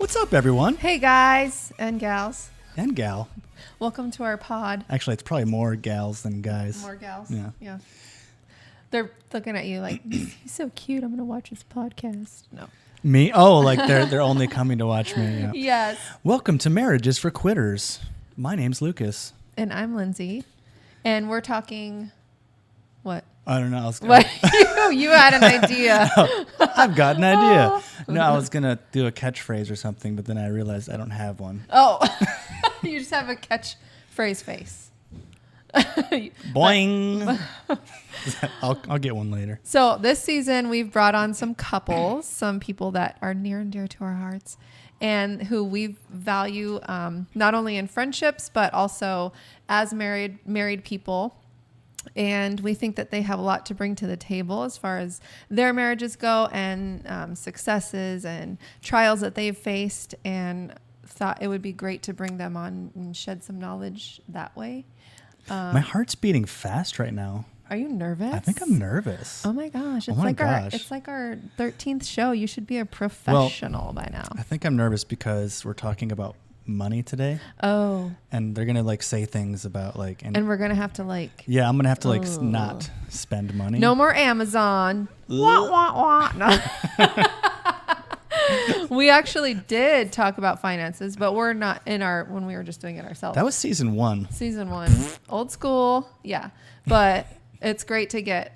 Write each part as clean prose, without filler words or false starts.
What's up, everyone? Hey, guys and gals. And gal. Welcome to our pod. Actually, it's probably more gals than guys. More gals? Yeah. They're looking at you like, he's so cute. I'm going to watch his podcast. No. Me? Oh, like they're only coming to watch me. Yeah. Yes. Welcome to Marriages for Quitters. My name's Lucas. And I'm Lindsay. And we're talking... What? I don't know. What? You had an idea. I've got an idea. No, I was going to do a catchphrase or something, but then I realized I don't have one. Oh. You just have a catchphrase face. Boing. I'll get one later. So this season, we've brought on some couples, some people that are near and dear to our hearts, and who we value not only in friendships, but also as married people. And we think that they have a lot to bring to the table as far as their marriages go and successes and trials that they've faced, and thought it would be great to bring them on and shed some knowledge that way. My heart's beating fast right now. Are you nervous? I think I'm nervous. Oh my gosh. Oh my gosh. It's like our 13th show. You should be a professional by now. I think I'm nervous because we're talking about money today. Oh. And they're going to like say things about like... And we're going to have to like... Yeah, I'm going to have to like not spend money. No more Amazon. Wah, wah, wah. No. We actually did talk about finances, but we're not when we were just doing it ourselves. That was season 1. Season 1. Old school. Yeah. But it's great to get,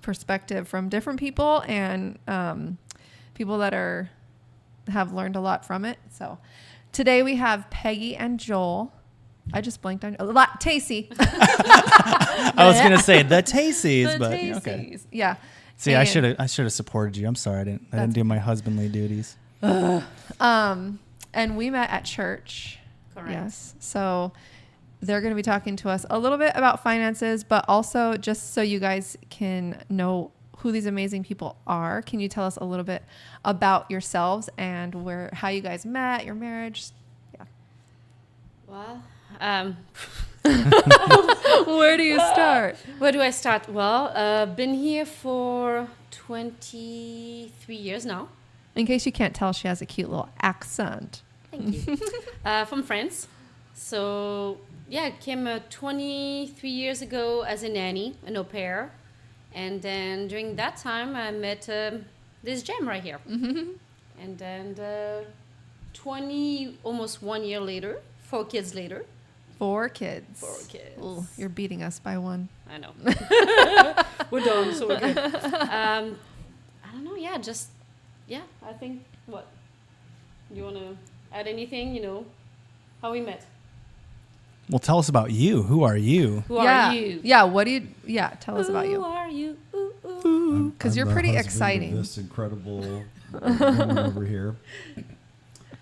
perspective from different people and people that have learned a lot from it. So today we have Peggy and Joel. I just blanked on Tacey. I was going to say the Taceys, the but Taceys. Okay. Yeah. See, I should have supported you. I'm sorry, I didn't do my husbandly duties. And we met at church. Correct. Yes. So they're going to be talking to us a little bit about finances, but also just so you guys can know who these amazing people are. Can you tell us a little bit about yourselves and how you guys met, your marriage? Yeah. Well, Where do you start? where do I start? Well, been here for 23 years now. In case you can't tell, she has a cute little accent. Thank you. From France. So, yeah, came 23 years ago as a nanny, an au pair. And then during that time, I met this gem right here. Mm-hmm. And then almost 1 year later, 4 kids later. 4 kids. 4 kids. Ooh, you're beating us by 1. I know. We're done, so we're good. I don't know. Yeah, I think what? You want to add anything? How we met? Well, tell us about you. Who are you? Who are you? Yeah, what do you... Yeah, tell us about Who you. are you? Ooh, ooh. Because you're I'm the pretty husband of exciting. This incredible woman over here,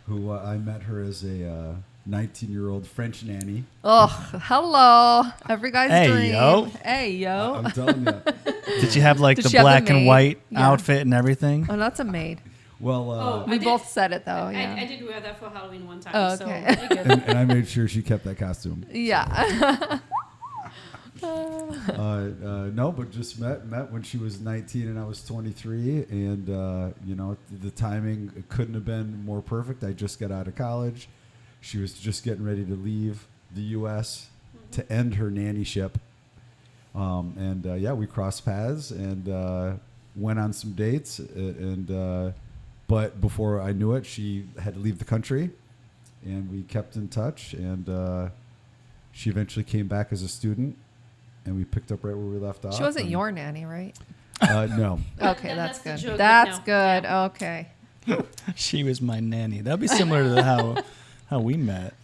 who I met her as a 19-year-old French nanny. Oh, hello. Every guy's Hey, dream. yo. Hey, yo. I'm telling you. Did you have like Did the she have the black and maid? white Yeah. outfit and everything? Oh, that's a maid. Well, We I did- both said it, though. Yeah. I did wear that for Halloween one time. Oh, So okay. you're good. and I made sure she kept that costume. Yeah. No, but just met when she was 19 and I was 23, and the timing couldn't have been more perfect. I just got out of college. She was just getting ready to leave the U.S. to end her nannyship, we crossed paths and went on some dates, but before I knew it, she had to leave the country, and we kept in touch, and she eventually came back as a student. And we picked up right where we left off. She wasn't your nanny, right? No. Okay, That's that's the good. joke That's right good. now. Okay. She was my nanny. That'd be similar to how we met.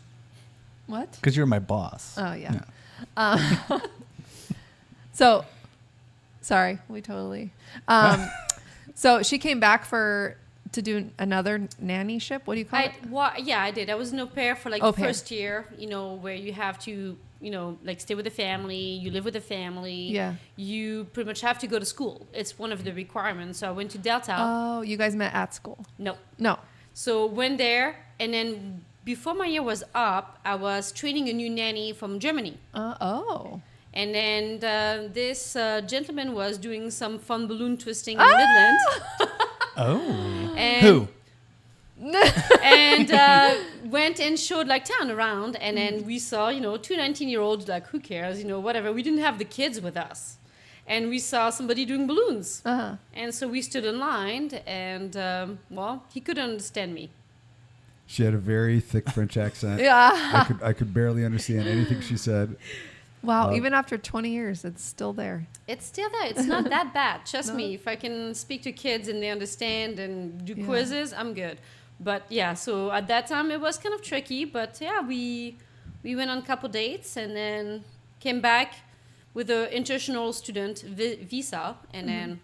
What? Because you were my boss. Oh, yeah. So, sorry, we totally. So she came back to do another nannyship. What do you call it? I did. I was an au pair for Au pair. first year, where you have to, stay with the family, you live with the family. Yeah. You pretty much have to go to school. It's one of the requirements. So I went to Delta. Oh, you guys met at school? No. No. So went there, and then before my year was up, I was training a new nanny from Germany. Oh. And then this gentleman was doing some fun balloon twisting in Midland. Oh. And Who? and went and showed like town around, and then we saw, two 19-year-olds, like, who cares, whatever. We didn't have the kids with us. And we saw somebody doing balloons. Uh-huh. And so we stood in line, and, he couldn't understand me. She had a very thick French accent. Yeah. I could barely understand anything she said. Wow. Even after 20 years, it's still there. It's still there. It's not that bad. Trust me. If I can speak to kids and they understand and do quizzes, I'm good. But yeah, so at that time it was kind of tricky. But yeah, we went on a couple dates and then came back with an international student visa. And then,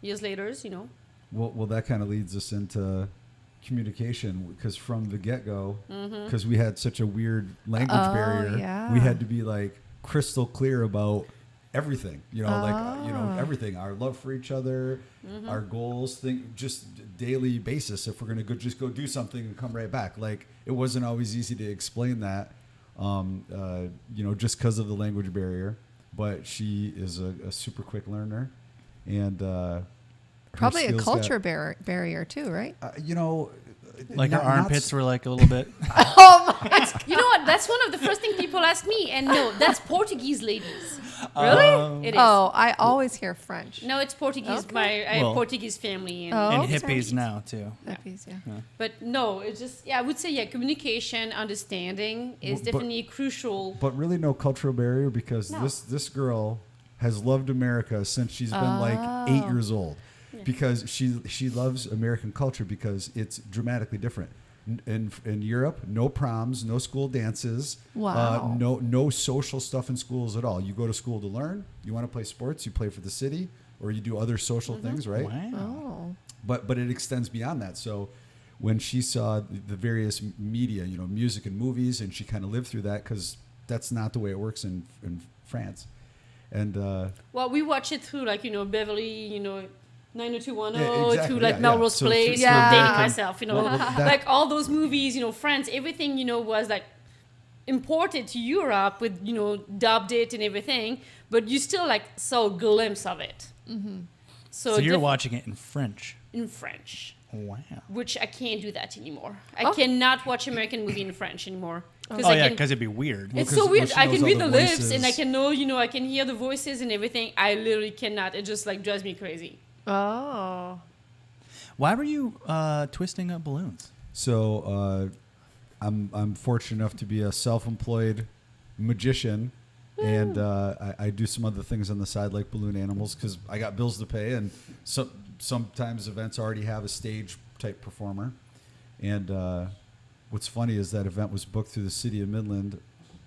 years later, Well, that kind of leads us into communication, because from the get-go, because we had such a weird language barrier, we had to be like crystal clear about everything, everything, our love for each other, our goals, just daily basis. If we're going to just go do something and come right back, like it wasn't always easy to explain that, just because of the language barrier. But she is a super quick learner, and probably a culture barrier too, right? Like our armpits were like a little bit. Oh my! You know what? That's one of the first things people ask me, and no, that's Portuguese ladies. Really? It is. Oh, I always hear French. No, it's Portuguese. Okay. I have Portuguese family And hippies now too. Hippies, yeah. But no, it's just I would say communication, understanding is definitely crucial. But really, no cultural barrier, because this girl has loved America since she's been like 8 years old. Because she loves American culture because it's dramatically different. In Europe, no proms, no school dances, wow. No social stuff in schools at all. You go to school to learn. You want to play sports, you play for the city, or you do other social things, right? Wow. But it extends beyond that. So when she saw the various media, music and movies, and she kind of lived through that, because that's not the way it works in France. And we watch it through Beverly, 90210 exactly. to Melrose So Place, Yeah. dating myself, that- like all those movies, Friends, everything, was like imported to Europe with, dubbed it and everything, but you still like saw a glimpse of it. Mm-hmm. So you're watching it in French. in French, Wow. which I can't do that anymore. I cannot watch American movie in French anymore. Because it'd be weird. It's 'cause- so weird. she I knows can all read the the lips voices. and I can know, I can hear the voices and everything. I literally cannot. It just like drives me crazy. Oh. Why were you twisting up balloons? So I'm fortunate enough to be a self-employed magician, and I do some other things on the side, like balloon animals, because I got bills to pay, and sometimes events already have a stage type performer. And what's funny is that event was booked through the city of Midland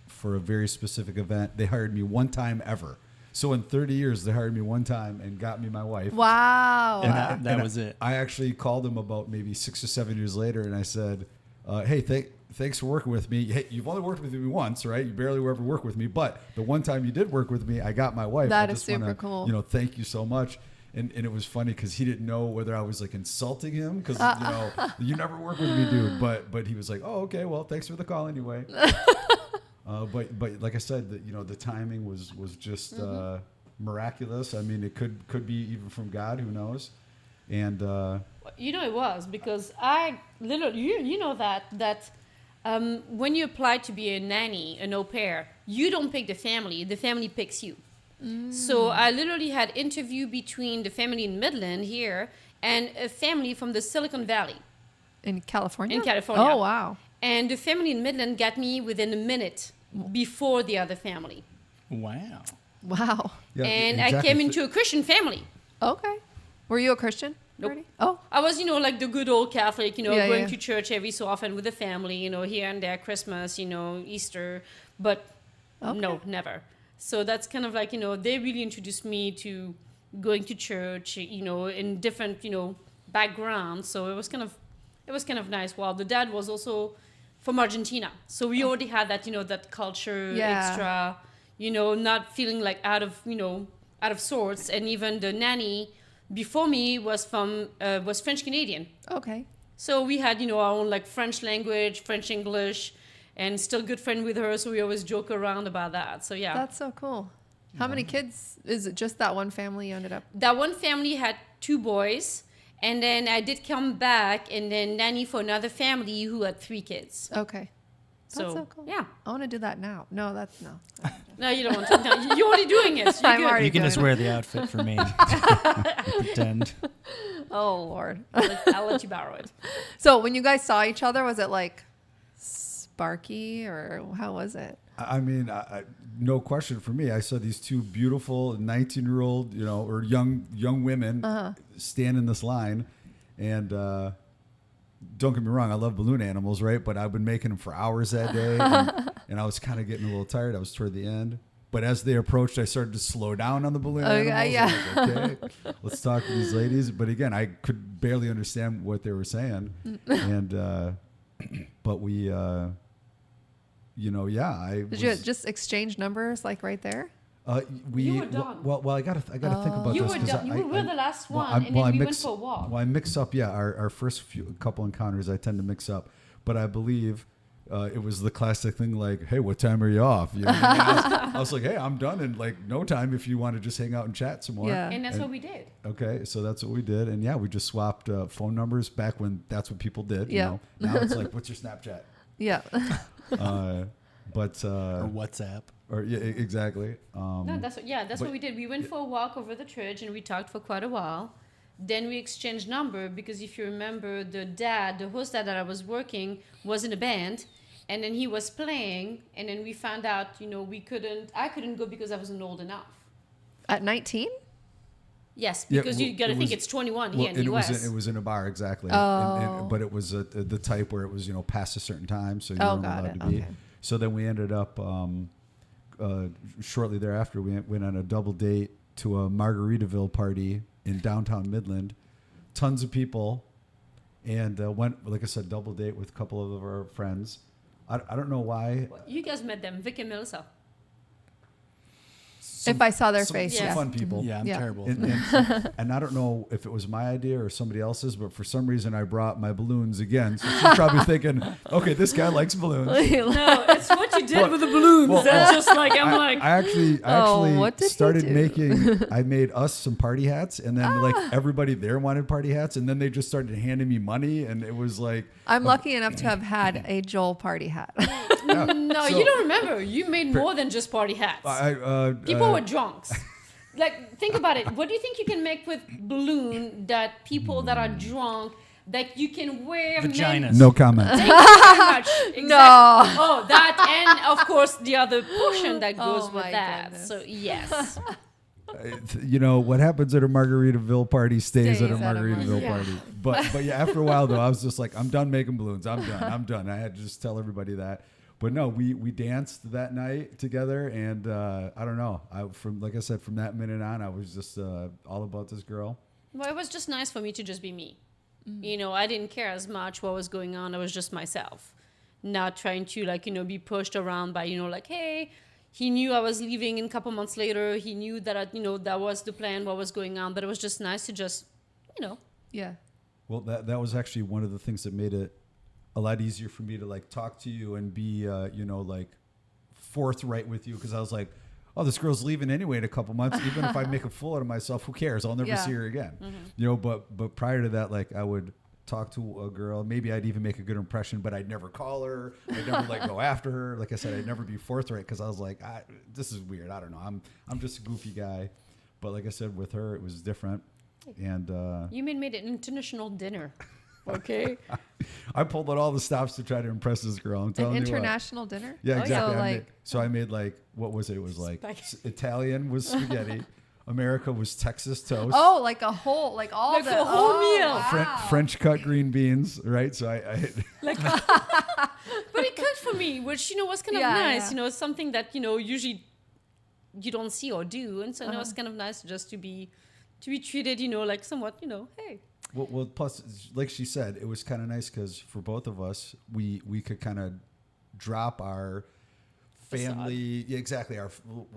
for a very specific event. They hired me one time ever. So in 30 years, they hired me one time and got me my wife. Wow. And that was it. I actually called them about maybe 6 or 7 years later, and I said, hey, thanks for working with me. Hey, you've only worked with me once, right? You barely ever work with me. But the one time you did work with me, I got my wife. That I is just super wanna, cool. Thank you so much. And it was funny because he didn't know whether I was like insulting him because, you never work with me, dude. But he was like, oh, okay, well, thanks for the call anyway. But like I said, the timing was just miraculous. I mean, it could be even from God, who knows? And it was because I literally, that when you apply to be a nanny, an au pair, you don't pick the family picks you. So I literally had interview between the family in Midland here and a family from the Silicon Valley. In California? In California. Oh, wow. And the family in Midland got me within a minute before the other family. Wow. Wow. yeah, And exactly. I came into a Christian family. Okay. Were you a Christian? Nope. already? Oh. I was, like the good old Catholic, Yeah, going yeah. to church every so often with the family, here and there, Christmas, Easter, but Okay. no, never. So that's kind of like, they really introduced me to going to church, in different, backgrounds. So it was kind of nice. Well, the dad was also from Argentina. So we already had that, that culture Yeah. extra, not feeling like out of sorts. And even the nanny before me was French Canadian. Okay. So we had, our own like French language, French English, and still good friend with her. So we always joke around about that. So yeah. That's so cool. How many kids? Is it just that one family you ended up? That one family had 2 boys, And then I did come back and then nanny for another family who had 3 kids. Okay. That's so cool. Yeah. I want to do that now. No, that's no. No, you don't want to. No, you're already doing it. So you're I'm good. already You can just doing wear the outfit for me. Pretend. Oh, Lord. I'll let you borrow it. So when you guys saw each other, was it like sparky or how was it? I mean, no question for me. I saw these 2 beautiful 19-year-old, or young women stand in this line, and don't get me wrong, I love balloon animals, right? But I've been making them for hours that day, and I was kind of getting a little tired. I was toward the end. But as they approached, I started to slow down on the balloon animals. Yeah. I was like, okay, let's talk to these ladies. But again, I could barely understand what they were saying. And, but we, I Did you just exchange numbers like right there? You were done. Well, I gotta think about You this. were 'cause done. You were the last one, and I then we went mix, for a walk. Well, I mix up, our first couple encounters, I tend to mix up. But I believe it was the classic thing like, hey, what time are you off? I was like, hey, I'm done in like no time if you want to just hang out and chat some more. Yeah. And that's what we did. Okay, so that's what we did. And yeah, we just swapped phone numbers back when that's what people did. Yeah. Now it's like, what's your Snapchat? Yeah. But Or WhatsApp. or yeah, exactly. No, that's what we did. We went for a walk over the church and we talked for quite a while. Then we exchanged number because if you remember, the host dad that I was working was in a band, and then he was playing, and then we found out, I couldn't go because I wasn't old enough. At 19? Yes, Yeah, because well, you got to it think was- it's 21 Well, here in the it US. was in a bar, exactly. Oh. But it was the type where it was past a certain time, so you Oh, weren't got allowed it. to be. Okay. So then we ended up shortly thereafter we went on a double date to a Margaritaville party in downtown Midland. Tons of people, and went, like I said, double date with a couple of our friends. I don't know why. You guys met them, Vic and Melissa. If I saw their some, face, some yeah. fun people. Yeah, I'm Yeah. terrible. And I don't know if it was my idea or somebody else's, but for some reason I brought my balloons again. So she's probably thinking, okay, this guy likes balloons. No, it's what you did with the balloons. well, That's just like, I I Oh, what did he started do? I made us some party hats, and then like everybody there wanted party hats, and then they just started handing me money, and it was like, I'm lucky enough to have had a Joel party hat. No, So- you don't remember. You made more than just party hats. People were drunks. Like, think about it. What do you think you can make with balloon that people that are drunk that you can wear? Vaginas. no comment. Thank you very much. Exactly. No. Oh, that and of course the other portion that goes Oh, with my that. goodness. So yes. What happens at a Margaritaville party stays at a Stays at a Margaritaville Yeah. party. But yeah, after a while though, I was just like, I'm done making balloons. I'm done. I had to just tell everybody that. But no, we danced that night together, and I don't know. Like I said, from that minute on, I was just all about this girl. Well, it was just nice for me to just be me. I didn't care as much what was going on. I was just myself, not trying to be pushed around by like, hey. He knew I was leaving, and a couple months later, he knew that that was the plan, what was going on. But it was just nice to just, Yeah. Well, that was actually one of the things that made it a lot easier for me to like talk to you and be like forthright with you, because I was like, oh, this girl's leaving anyway in a couple months. Even if I make a fool out of myself, who cares? I'll never Yeah. see her again. But prior to that, like I would talk to a girl, maybe I'd even make a good impression, but I'd never call her. I'd never like go after her. Like I said, I'd never be forthright because I was like, this is weird. I don't know. I'm just a goofy guy. But like I said, with her, it was different. And you made an international dinner. Okay. I pulled out all the stops to try to impress this girl. I'm An telling you what. international dinner? Yeah, exactly. So I made like, what was it? It was like Spaghetti. Italian was spaghetti. America was Texas toast. Oh, like a whole, like all Like the a whole meal. Wow. French cut green beans, right? So I But it cooked for me, which was kind of Yeah, nice. yeah. Something that usually you don't see or do, and so it's kind of nice just to be treated, like somewhat, hey. well, plus, like she said, it was kind of nice because for both of us, we could kind of drop our family, yeah, exactly,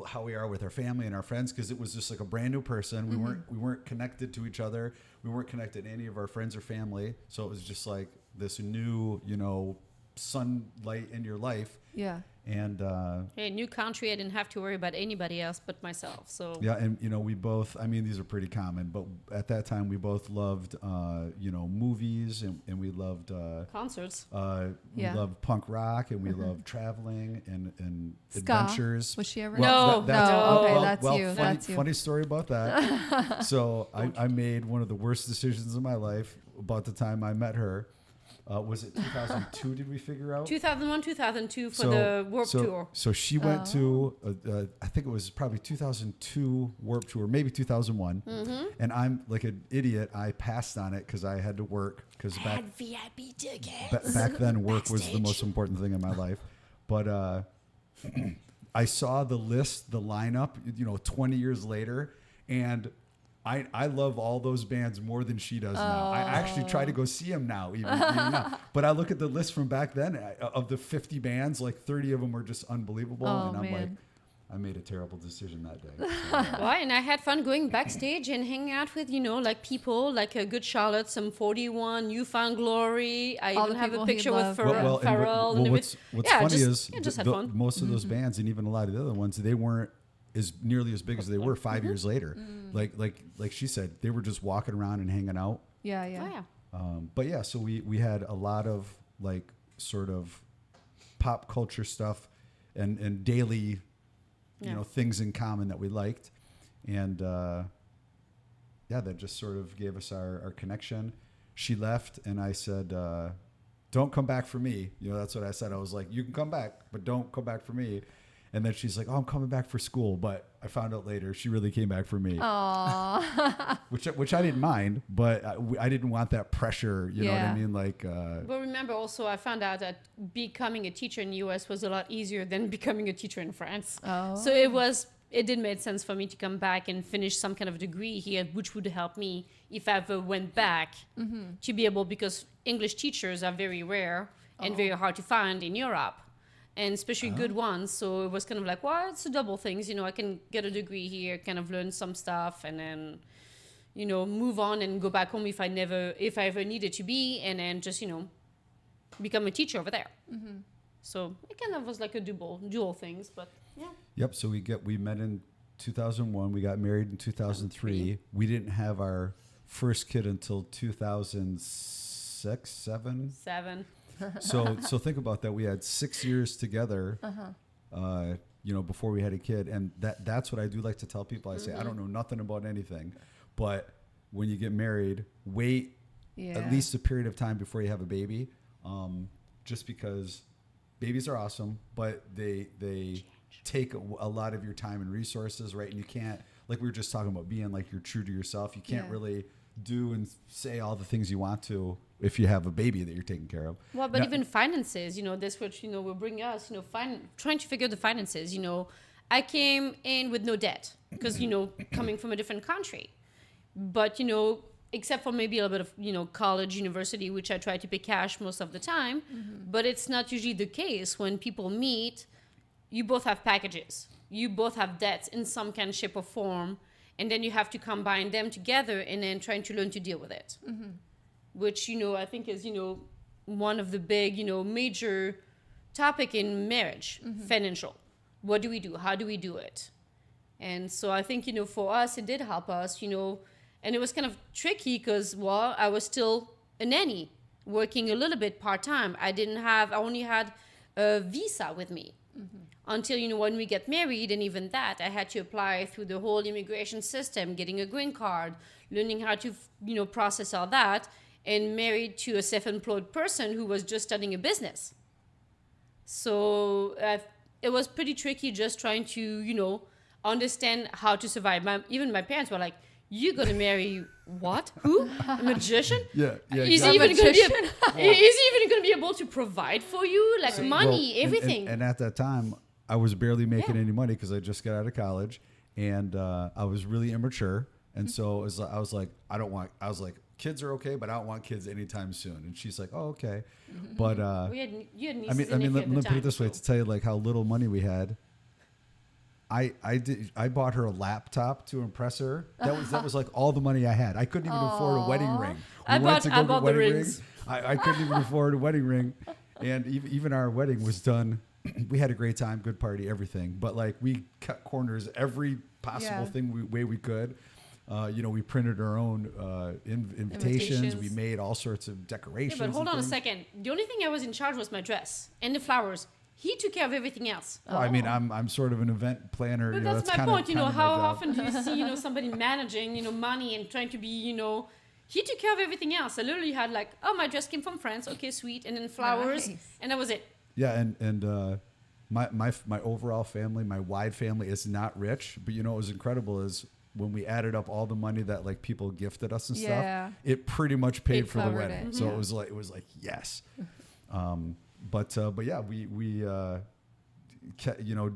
how we are with our family and our friends, because it was just like a brand new person. We weren't connected to each other. We weren't connected to any of our friends or family. So it was just like this new, sunlight in your life. Yeah. And Hey, new country, I didn't have to worry about anybody else but myself. So yeah, and we both, I mean, these are pretty common, but at that time we both loved movies, and we loved concerts. we Yeah. loved punk rock, and we loved traveling and Ska. adventures. Was she ever? No. No, okay, that's you. Funny, That's you. funny story about that. So I made one of the worst decisions in my life about the time I met her. Was it 2002? Did we figure out? 2001, 2002 for the Warped Tour. So she went to, I think it was probably 2002 Warped Tour, maybe 2001. And I'm like an idiot. I passed on it because I had to work. Because back VIP tickets. back then, work was the most important thing in my life. But I saw the list, the lineup, 20 years later, and I love all those bands more than she does now. I actually try to go see them now, even now. But I look at the list from back then, of the 50 bands, like 30 of them were just unbelievable. Oh, and I'm man. like, I made a terrible decision that day. So, Well, and I had fun going backstage and hanging out with, like people like Good Charlotte, some 41, Newfound Glory. I All even the have a people he picture with loved. Pharrell. and and what's yeah, funny just, is just had the- fun. most of those bands, and even a lot of the other ones, they weren't as nearly as big as they were 5 years later. Like she said, they were just walking around and hanging out. Yeah, yeah. Oh, yeah. But yeah, so we had a lot of like sort of pop culture stuff and daily, Yeah. things in common that we liked. And yeah, that just sort of gave us our connection. She left and I said, don't come back for me. That's what I said. I was like, you can come back, but don't come back for me. And then she's like, oh, I'm coming back for school. But I found out later she really came back for me. Aww. Which I didn't mind, but I didn't want that pressure. You know what I Yeah. mean? Like, But remember also, I found out that becoming a teacher in the US was a lot easier than becoming a teacher in France. Oh. So it did make sense for me to come back and finish some kind of degree here, which would help me if I ever went back to be able, because English teachers are very rare and very hard to find in Europe. And especially good ones. So it was kind of like, well, it's a double things. I can get a degree here, kind of learn some stuff, and then, move on and go back home if I ever needed to be, and then just, become a teacher over there. So it kind of was like a dual things, but yeah. yep. So we met in 2001. We got married in 2003. We didn't have our first kid until 2006, 7. 7. So think about that. We had 6 years together, before we had a kid. And that's what I do like to tell people. I say, I don't know nothing about anything, but when you get married, wait at least a period of time before you have a baby. Just because babies are awesome, but they take a lot of your time and resources, right? And you can't, like we were just talking about, being like you're true to yourself. You can't really do and say all the things you want to if you have a baby that you're taking care of. Well, but even finances, that's what, will bring us, trying to figure the finances, I came in with no debt because, coming from a different country, but, except for maybe a little bit of, college, university, which I try to pay cash most of the time, but it's not usually the case. When people meet, you both have packages, you both have debts in some kind, shape or form, and then you have to combine them together and then trying to learn to deal with it. Which, I think is, one of the big, major topic in marriage, financial. What do we do? How do we do it? And so I think, for us, it did help us, and it was kind of tricky because, well, I was still a nanny working a little bit part-time. I only had a visa with me until, when we get married. And even that, I had to apply through the whole immigration system, getting a green card, learning how to, process all that. And married to a self-employed person who was just starting a business. So it was pretty tricky just trying to, understand how to survive. Even my parents were like, you're going to marry what? Who? A magician? Yeah. Is he even going to be able to provide for you? Like money, everything. And at that time, I was barely making any money because I just got out of college. And I was really immature. And so I was like, kids are okay, but I don't want kids anytime soon. And she's like, oh, okay. But you had nieces let me put it this way to tell you like how little money we had. I bought her a laptop to impress her. That was like all the money I had. I couldn't even afford a wedding ring. I bought the rings. I couldn't even afford a wedding ring. And even our wedding was done. We had a great time, good party, everything. But like we cut corners every possible way we could. We printed our own invitations. We made all sorts of decorations. Yeah, but hold on a second. The only thing I was in charge was my dress and the flowers. He took care of everything else. Well, I mean, I'm sort of an event planner. But that's my point. How often do you see, somebody managing, money and trying to be, he took care of everything else. I literally had like, oh, my dress came from France. Okay, sweet. And then flowers. Nice. And that was it. Yeah. And my overall family, my wide family is not rich. But, what was incredible is when we added up all the money that like people gifted us and stuff, it pretty much paid for the wedding. So it was like, yes. But yeah, we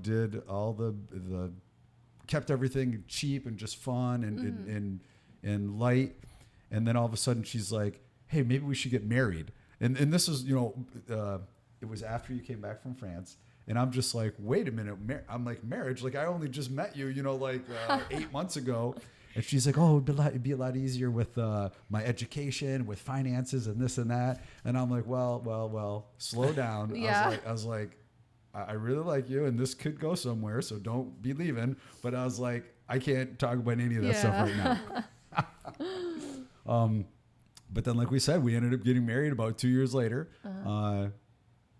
did all the kept everything cheap and just fun and light. And then all of a sudden she's like, hey, maybe we should get married. And this is, it was after you came back from France. And I'm just like, wait a minute. I'm like, marriage? Like I only just met you, 8 months ago. And she's like, oh, it'd be a lot easier with my education, with finances and this and that. And I'm like, well, slow down. Yeah. I was like, I really like you and this could go somewhere, so don't be leaving. But I was like, I can't talk about any of that stuff right now. But then, like we said, we ended up getting married about 2 years later.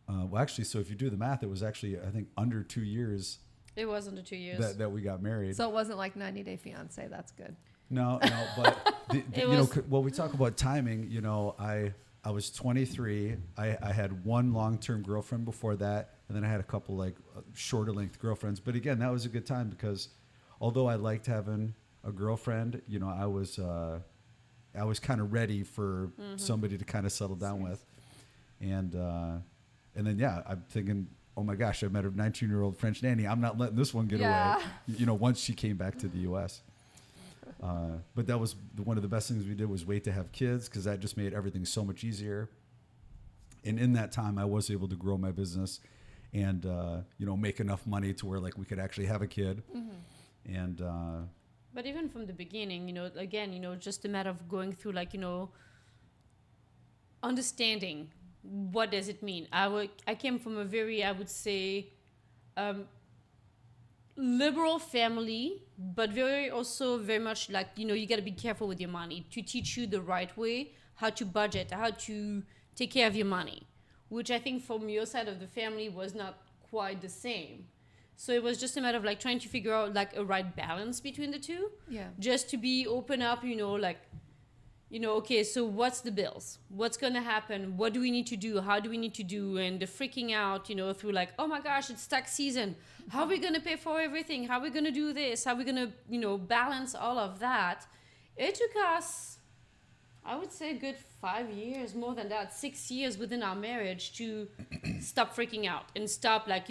Well, actually, so if you do the math, it was actually, I think, under 2 years. It was under 2 years that we got married. So it wasn't like 90 Day Fiance. That's good. No, but we talk about timing. I was 23. I had one long-term girlfriend before that, and then I had a couple like shorter length girlfriends. But again, that was a good time because although I liked having a girlfriend, I was kind of ready for somebody to kind of settle down with, and then I'm thinking, oh my gosh, I met a 19-year-old French nanny. I'm not letting this one get away. Once she came back to the U.S. But that was one of the best things we did was wait to have kids because that just made everything so much easier. And in that time, I was able to grow my business and, make enough money to where like we could actually have a kid. Mm-hmm. And but even from the beginning, again, just a matter of going through like, understanding what does it mean. I came from a very, I would say, liberal family, but very much like, you got to be careful with your money to teach you the right way, how to budget, how to take care of your money, which I think from your side of the family was not quite the same. So it was just a matter of like trying to figure out like a right balance between the two. Yeah. Just to be open up, okay, so what's the bills? What's going to happen? What do we need to do? How do we need to do? And the freaking out, through like, oh my gosh, it's tax season. How are we going to pay for everything? How are we going to do this? How are we going to, balance all of that? It took us, I would say a good 5 years, more than that, 6 years within our marriage to stop freaking out and stop like,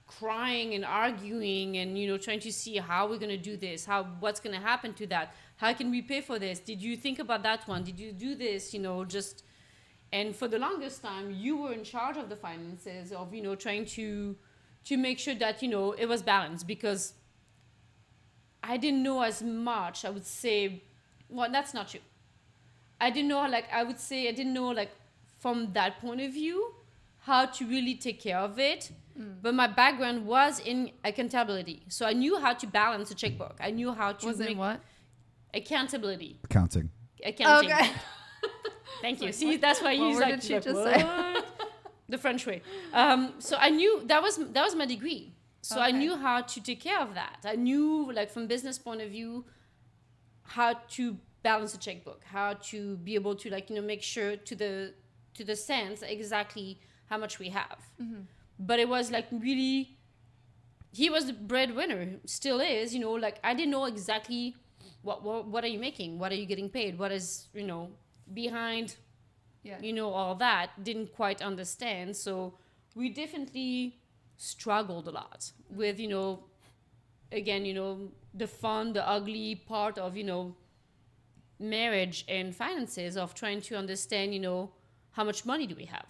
crying and arguing and, trying to see how we're going to do this, what's going to happen to that. How can we pay for this? Did you think about that one? Did you do this? And for the longest time, you were in charge of the finances of, trying to make sure that, it was balanced because I didn't know as much, I would say, well, that's not true. I didn't know, from that point of view, how to really take care of it. But my background was in accountability. So I knew how to balance a checkbook. I knew how to Was it what? Accountability. Accounting. Okay. Thank you. See, that's why you use did she just say? The French way. So I knew that was my degree. So I knew how to take care of that. I knew, like, from business point of view, how to balance a checkbook, how to be able to, like, make sure to the cents exactly how much we have. Mm-hmm. But it was like really, he was the breadwinner, still is, like I didn't know exactly what are you making? What are you getting paid? What is, behind, all that. Didn't quite understand. So we definitely struggled a lot with, again, the fun, the ugly part of, marriage and finances, of trying to understand, how much money do we have?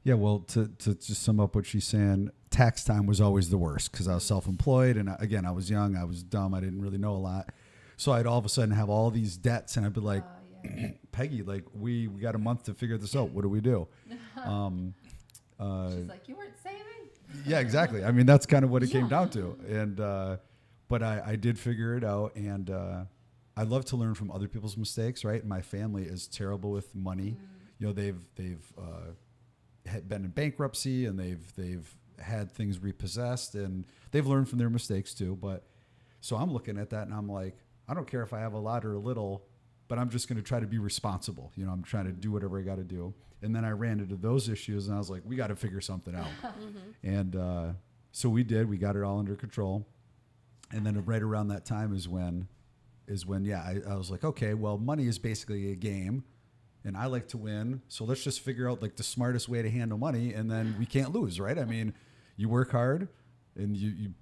Yeah, well, to just sum up what she's saying, tax time was always the worst because I was self-employed. And again, I was young, I was dumb, I didn't really know a lot. So I'd all of a sudden have all these debts and I'd be like, Peggy, like we got a month to figure this out. What do we do? She's like, you weren't saving? Yeah, exactly. I mean, that's kind of what it came down to. And, but I did figure it out. And I love to learn from other people's mistakes, right? My family is terrible with money. You know, they've had been in bankruptcy, and they've had things repossessed, and they've learned from their mistakes too. But so I'm looking at that and I'm like, I don't care if I have a lot or a little, but I'm just going to try to be responsible. You know, I'm trying to do whatever I got to do. And then I ran into those issues, and I was like, we got to figure something out. And so we did. We got it all under control. And then right around that time is when I was like, okay, well, money is basically a game, and I like to win. So let's just figure out like the smartest way to handle money, and then we can't lose, right? I mean, you work hard, and you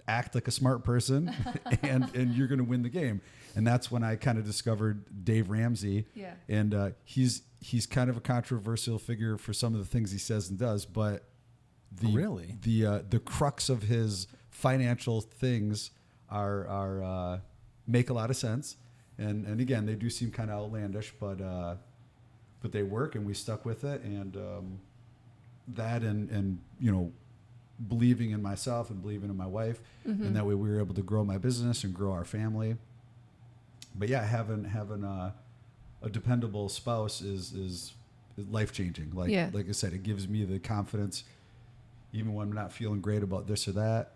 act like a smart person, and you're going to win the game. And that's when I kind of discovered Dave Ramsey. Yeah. And he's kind of a controversial figure for some of the things he says and does, but the crux of his financial things are make a lot of sense. And again, they do seem kind of outlandish, but they work, and we stuck with it. And that and you know, believing in myself and believing in my wife, and that way we were able to grow my business and grow our family. But yeah, having a dependable spouse is life changing. Like I said, it gives me the confidence, even when I'm not feeling great about this or that.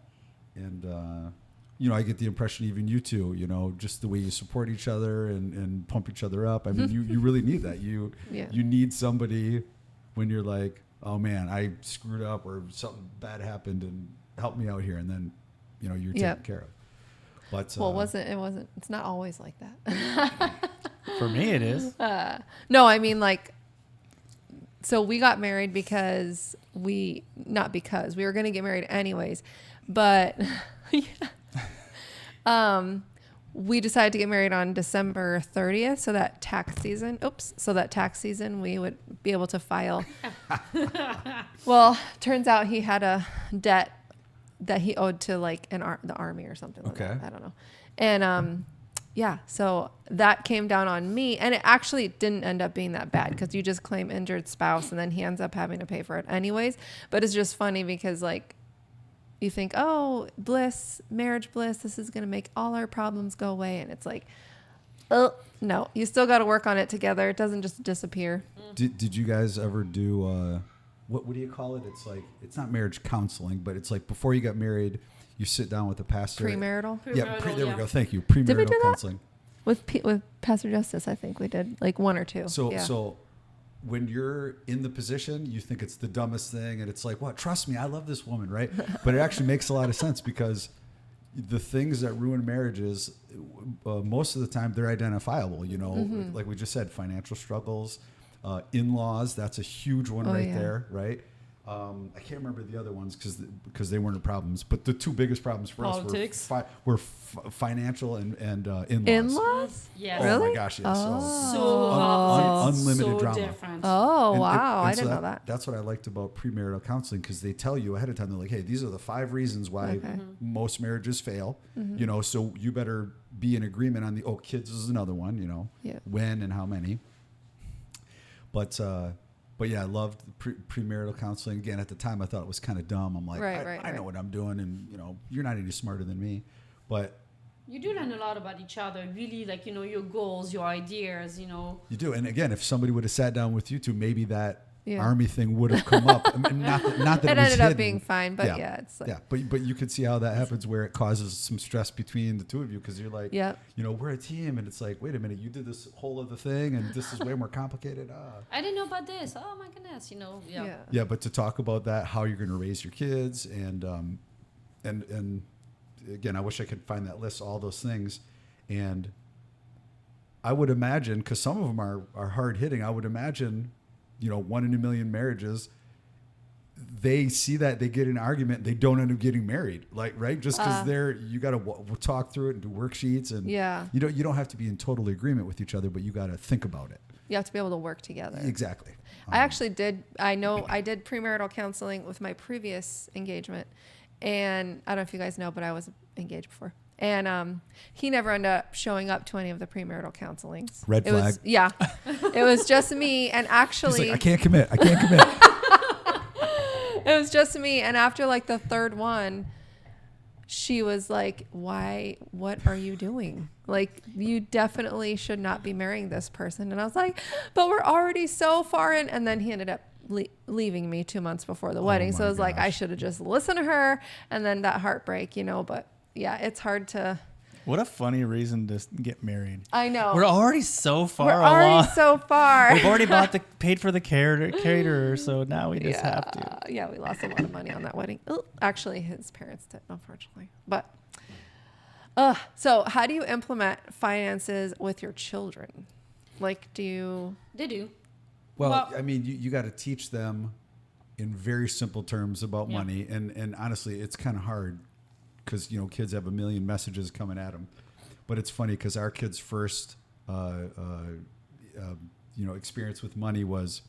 And you know, I get the impression even you two, you know, just the way you support each other and pump each other up. I mean, you really need that. You need somebody when you're like, oh man, I screwed up or something bad happened, and help me out here. And then, you know, you're taken care of. But Well, it's not always like that. For me, it is. No, I mean, like, so we got married because we were going to get married anyways, but we decided to get married on December 30th. So that tax season, we would be able to file. Well, turns out he had a debt that he owed to like the army or something like that. I don't know. And, so that came down on me, and it actually didn't end up being that bad because you just claim injured spouse, and then he ends up having to pay for it anyways. But it's just funny because like you think, oh, bliss, marriage bliss, this is going to make all our problems go away. And it's like, oh, no, you still got to work on it together. It doesn't just disappear. Did you guys ever do, what do you call it? It's like, it's not marriage counseling, but it's like before you got married, you sit down with a pastor. Premarital? There we go. Thank you. Premarital did we do counseling. That? With Pastor Justice, I think we did like one or two. So when you're in the position, you think it's the dumbest thing, and it's like, what? Trust me, I love this woman, right? But it actually makes a lot of sense, because the things that ruin marriages, most of the time, they're identifiable. You know, like we just said, financial struggles, in-laws. That's a huge one there, right? I can't remember the other ones because they weren't problems. But the two biggest problems for us were financial and in-laws. In-laws? Yes. Oh Really? my gosh, yes. So Unlimited drama. different. Oh, And wow. I so didn't know that. That's what I liked about premarital counseling, because they tell you ahead of time. They're like, hey, these are the 5 reasons why most marriages fail. You know, so you better be in agreement on kids is another one, you know, when and how many. But yeah, I loved premarital counseling. Again, at the time, I thought it was kind of dumb. I'm like, I know what I'm doing, and you know, you're not any smarter than me. But you do learn a lot about each other, really, like, you know, your goals, your ideas, you know. You do. And again, if somebody would have sat down with you two, maybe that army thing would have come up. I mean, not that it ended hidden. up being fine, but it's like, but you could see how that happens, where it causes some stress between the two of you, because you're like, you know, we're a team, and it's like, wait a minute, you did this whole other thing, and this is way more complicated. I didn't know about this. Oh my goodness, you know. Yeah, but to talk about that, how you're going to raise your kids, and again, I wish I could find that list, all those things, and I would imagine, because some of them are hard hitting, I would imagine, you know, 1 in a million marriages, they see that, they get in an argument, they don't end up getting married, like, right? Just because you got to talk through it and do worksheets, and you don't have to be in total agreement with each other, but you got to think about it. You have to be able to work together. Exactly. I actually did. I did premarital counseling with my previous engagement, and I don't know if you guys know, but I was engaged before. And he never ended up showing up to any of the premarital counselings. Red flag. It was just me. And actually, he's like, I can't commit. It was just me. And after like the third one, she was like, why, what are you doing? Like, you definitely should not be marrying this person. And I was like, but we're already so far in. And then he ended up leaving me 2 months before the wedding. So I was like, I should have just listened to her. And then that heartbreak, you know, but yeah, it's hard to. What a funny reason to get married. I know. We're already so far We're along. already so far. We've already paid for the caterer, so now we just have to. Yeah, we lost a lot of money on that wedding. Ooh, actually, his parents did, unfortunately. But, so how do you implement finances with your children? Like, do you? They do. Well, I mean, you got to teach them in very simple terms about money. And honestly, it's kind of hard because, you know, kids have a million messages coming at them. But it's funny because our kids' first, experience with money was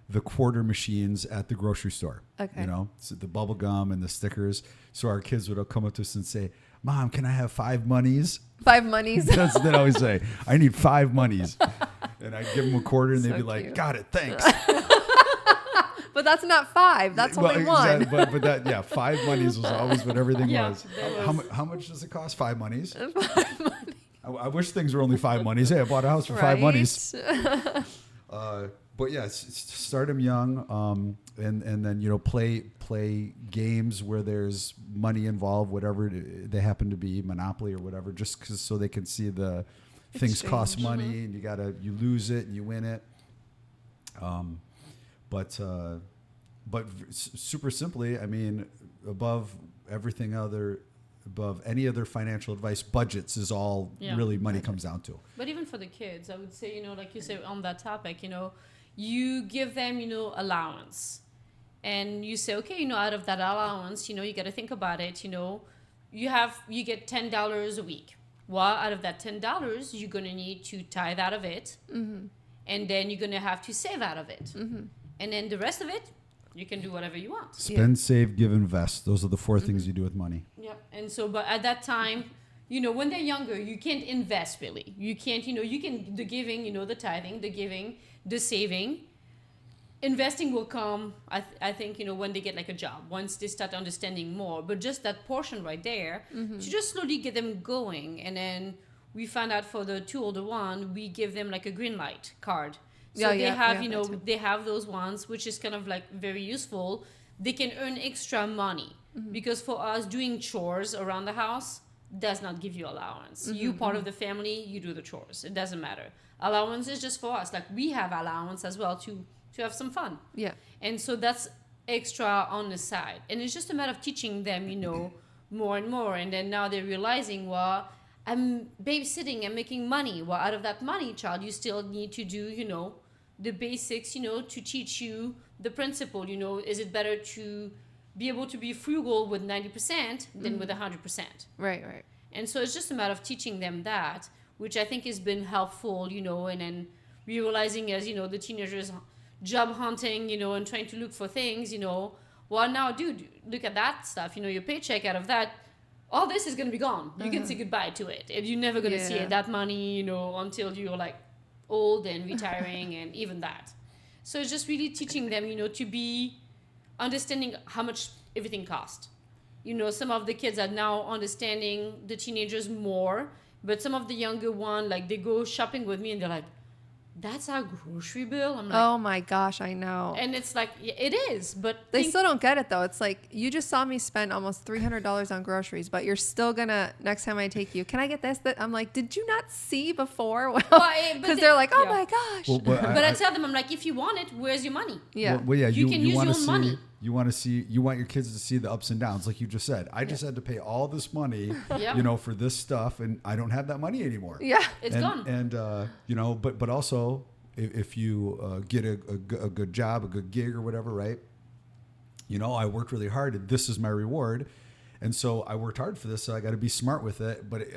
the quarter machines at the grocery store. Okay. You know, so the bubble gum and the stickers. So our kids would come up to us and say, Mom, can I have 5 monies? 5 monies. That's what they'd always say. I need 5 monies. And I'd give them a quarter and they'd be like, cute. got it, thanks. But that's not 5. That's only 1. Exactly, but that 5 monies was always what everything was. that was- How much does it cost? 5 monies. I wish things were only 5 monies. Hey, I bought a house for 5 monies. But yeah, start them young, and then, you know, play games where there's money involved, whatever they happen to be, Monopoly or whatever, just so they can see the things cost money, and you lose it and you win it. But super simply, I mean, above any other financial advice, budgets is all really money comes down to. But even for the kids, I would say, you know, like you said on that topic, you know, you give them, you know, allowance. And you say, okay, you know, out of that allowance, you know, you got to think about it, you know, you get $10 a week. Well, out of that $10, you're going to need to tithe out of it. Mm-hmm. And then you're going to have to save out of it. Mm-hmm. And then the rest of it, you can do whatever you want. Spend, save, give, invest. Those are the 4 things you do with money. Yep. And so, but at that time, you know, when they're younger, you can't invest really. You can't, you know, you can, the giving, you know, the tithing, the giving, the saving. Investing will come, I think, you know, when they get like a job, once they start understanding more. But just that portion right there, to just slowly get them going. And then we found out for the 2 older one, we give them like a green light card. So they have, you know, they have those ones, which is kind of like very useful. They can earn extra money because for us, doing chores around the house does not give you allowance. You part of the family, you do the chores. It doesn't matter. Allowance is just for us. Like we have allowance as well to have some fun. Yeah. And so that's extra on the side. And it's just a matter of teaching them, you know, more and more. And then now they're realizing, well, I'm babysitting, I'm making money. Well, out of that money, child, you still need to do, you know, the basics, you know, to teach you the principle, you know, is it better to be able to be frugal with 90% than with 100%? Right. And so it's just a matter of teaching them that, which I think has been helpful, you know, and then realizing as, you know, the teenagers job hunting, you know, and trying to look for things, you know, well, now, dude, look at that stuff, you know, your paycheck out of that, all this is going to be gone. You can say goodbye to it. And you're never going to see that money, you know, until you're like old and retiring and even that. So it's just really teaching them, you know, to be understanding how much everything costs. You know, some of the kids are now understanding the teenagers more, but some of the younger one, like they go shopping with me and they're like, that's our grocery bill? I'm like, oh my gosh, I know. And it's like, yeah, it is, but they still don't get it though. It's like, you just saw me spend almost $300 on groceries, but you're still gonna, next time I take you, can I get this? That I'm like, did you not see before? Well, because they're like, oh my gosh. Well, but I tell them, I'm like, if you want it, where's your money? Yeah. Well, yeah, you can use your own money. You want your kids to see the ups and downs, like you just said. I just had to pay all this money, you know, for this stuff, and I don't have that money anymore. Yeah, it's gone. And you know, but also if you get a good job, a good gig or whatever, right? You know, I worked really hard, and this is my reward, and so I worked hard for this. So I got to be smart with it. But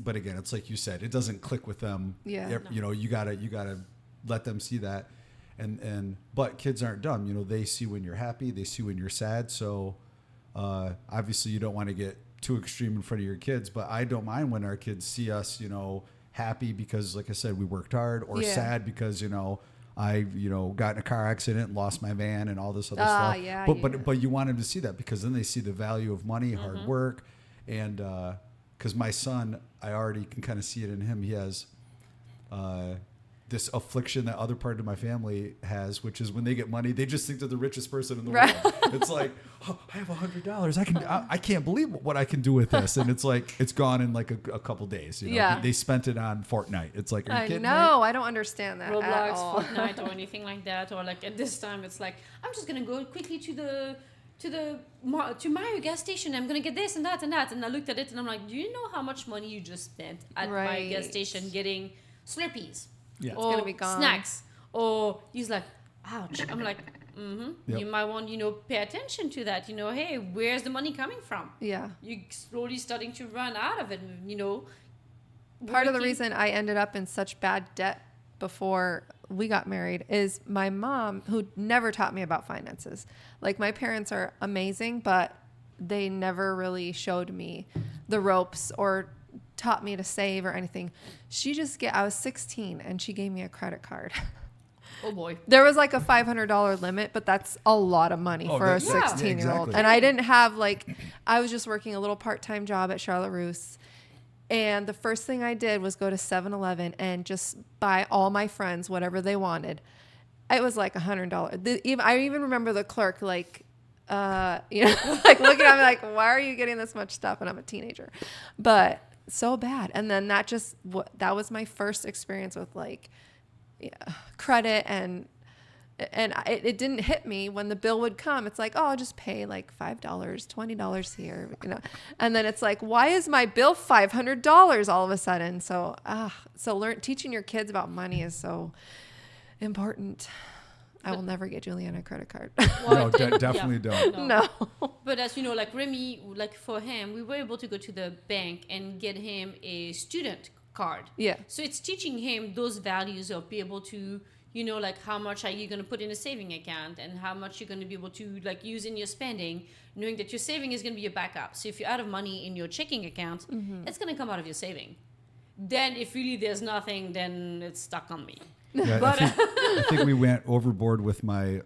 but again, it's like you said, it doesn't click with them. Yeah, you know, you gotta let them see that. But kids aren't dumb. You know, they see when you're happy, they see when you're sad. So obviously you don't want to get too extreme in front of your kids, but I don't mind when our kids see us, you know, happy because, like I said, we worked hard, or sad because, you know, I, got in a car accident and lost my van and all this other stuff. Yeah, but you want them to see that, because then they see the value of money, hard work. And because my son, I already can kind of see it in him. He has this affliction that other part of my family has, which is when they get money, they just think they're the richest person in the world. It's like, oh, I have $100. I can't believe what I can do with this. And it's like, it's gone in like a couple days. Yeah. They spent it on Fortnite. It's like, are you kidding me? I don't understand that at Roblox, all. Fortnite, or anything like that, or like at this time, it's like I'm just gonna go quickly to Mario gas station. I'm gonna get this and that and that. And I looked at it and I'm like, do you know how much money you just spent at my gas station getting Slurpees? Yeah. Or gonna be gone. snacks? Or he's like, ouch. I'm like, Yep. You might want, pay attention to that. Hey, where's the money coming from? Yeah. You're slowly starting to run out of it. Part of the reason I ended up in such bad debt before we got married is my mom, who never taught me about finances. Like, my parents are amazing, but they never really showed me the ropes or taught me to save or anything. I was 16 and she gave me a credit card. Oh boy. There was like a $500 limit, but that's a lot of money for a 16-year-old. exactly. And I didn't have I was just working a little part-time job at Charlotte Russe. And the first thing I did was go to 7-Eleven and just buy all my friends whatever they wanted. It was like $100. I even remember the clerk like looking at me like, why are you getting this much stuff? And I'm a teenager, but so bad. And then that was my first experience with credit, and it didn't hit me when the bill would come. It's like, oh, I'll just pay like $5, $20 here, and then it's like, why is my bill $500 all of a sudden? So teaching your kids about money is so important. I will never get Juliana a credit card. No, definitely don't. No. But as you know, like Remy, like for him, we were able to go to the bank and get him a student card. Yeah. So it's teaching him those values of be able to, like how much are you going to put in a saving account and how much you're going to be able to like use in your spending, knowing that your saving is going to be your backup. So if you're out of money in your checking account, it's going to come out of your saving. Then if really there's nothing, then it's stuck on me. Yeah, I think we went overboard with my.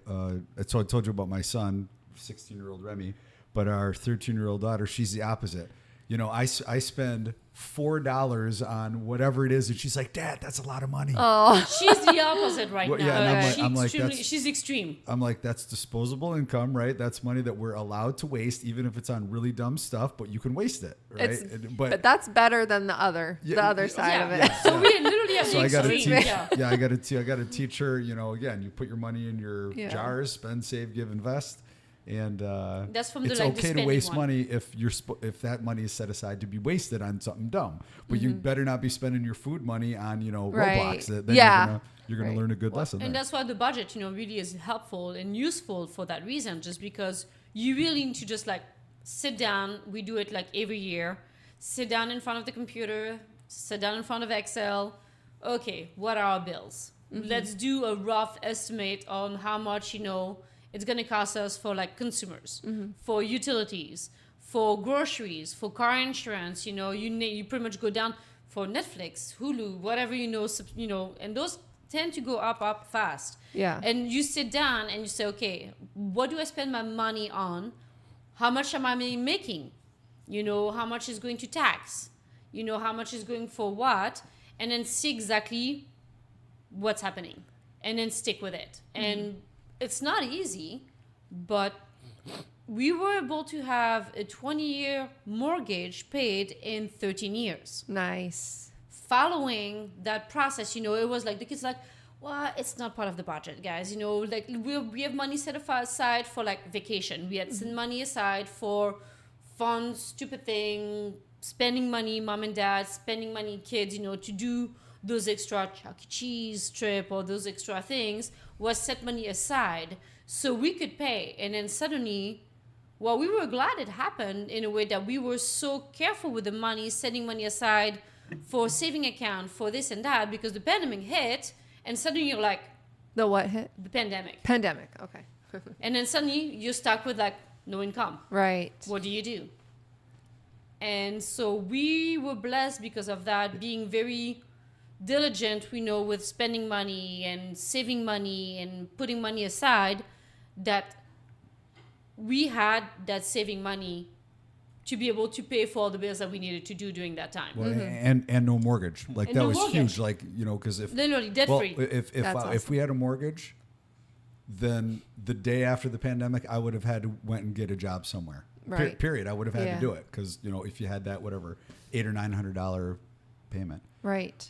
So I told you about my son, 16-year-old Remy, but our 13-year-old daughter, she's the opposite. I spend $4 on whatever it is, and she's like, "Dad, that's a lot of money." Oh, She's the opposite right Well, now. yeah, and I'm like, She's extreme. I'm like, that's disposable income, right? That's money that we're allowed to waste, even if it's on really dumb stuff, but you can waste it, right? but that's better than the other side of it. Yeah. So we literally have So the I got to extreme. teach. Yeah. I got to teach her. Again, you put your money in your jars, spend, save, give, invest, and That's from it's the okay to waste one. money if that money is set aside to be wasted on something dumb. But you better not be spending your food money on Roblox. Then you're gonna learn a good lesson. And there. that's why the budget, really is helpful and useful for that reason. Just because you really need to just like sit down. We do it like every year. Sit down in front of the computer. Sit down in front of Excel. Okay, what are our bills? Let's do a rough estimate on how much it's going to cost us for like consumers, for utilities, for groceries, for car insurance. You pretty much go down for Netflix, Hulu, whatever and those tend to go up fast. Yeah. And you sit down and you say, okay, what do I spend my money on? How much am I making? How much is going to tax? How much is going for what? And then see exactly what's happening and then stick with it. And it's not easy, but we were able to have a 20-year mortgage paid in 13 years. Nice. Following that process, it was like the kids like, well, it's not part of the budget, guys. Like we have money set aside for like vacation. We had some money aside for fun, stupid thing, spending money, mom and dad, spending money, kids, to do those extra Chuck E. Cheese trip or those extra things was set money aside so we could pay. And then suddenly, we were glad it happened in a way that we were so careful with the money, setting money aside for saving account, for this and that, because the pandemic hit and suddenly you're like, The what hit? the pandemic. Pandemic. Okay. And then suddenly you're stuck with like no income. Right. What do you do? And so we were blessed because of that, being very diligent, with spending money and saving money and putting money aside, that we had that saving money to be able to pay for all the bills that we needed to do during that time. Well, and no mortgage. Like And that no was mortgage. huge. Like, because if Literally debt free. if That's awesome. if we had a mortgage, then the day after the pandemic, I would have had to went and get a job somewhere. Right. Period. I would have had Yeah. to do it because if you had that whatever $800 or $900 payment. Right.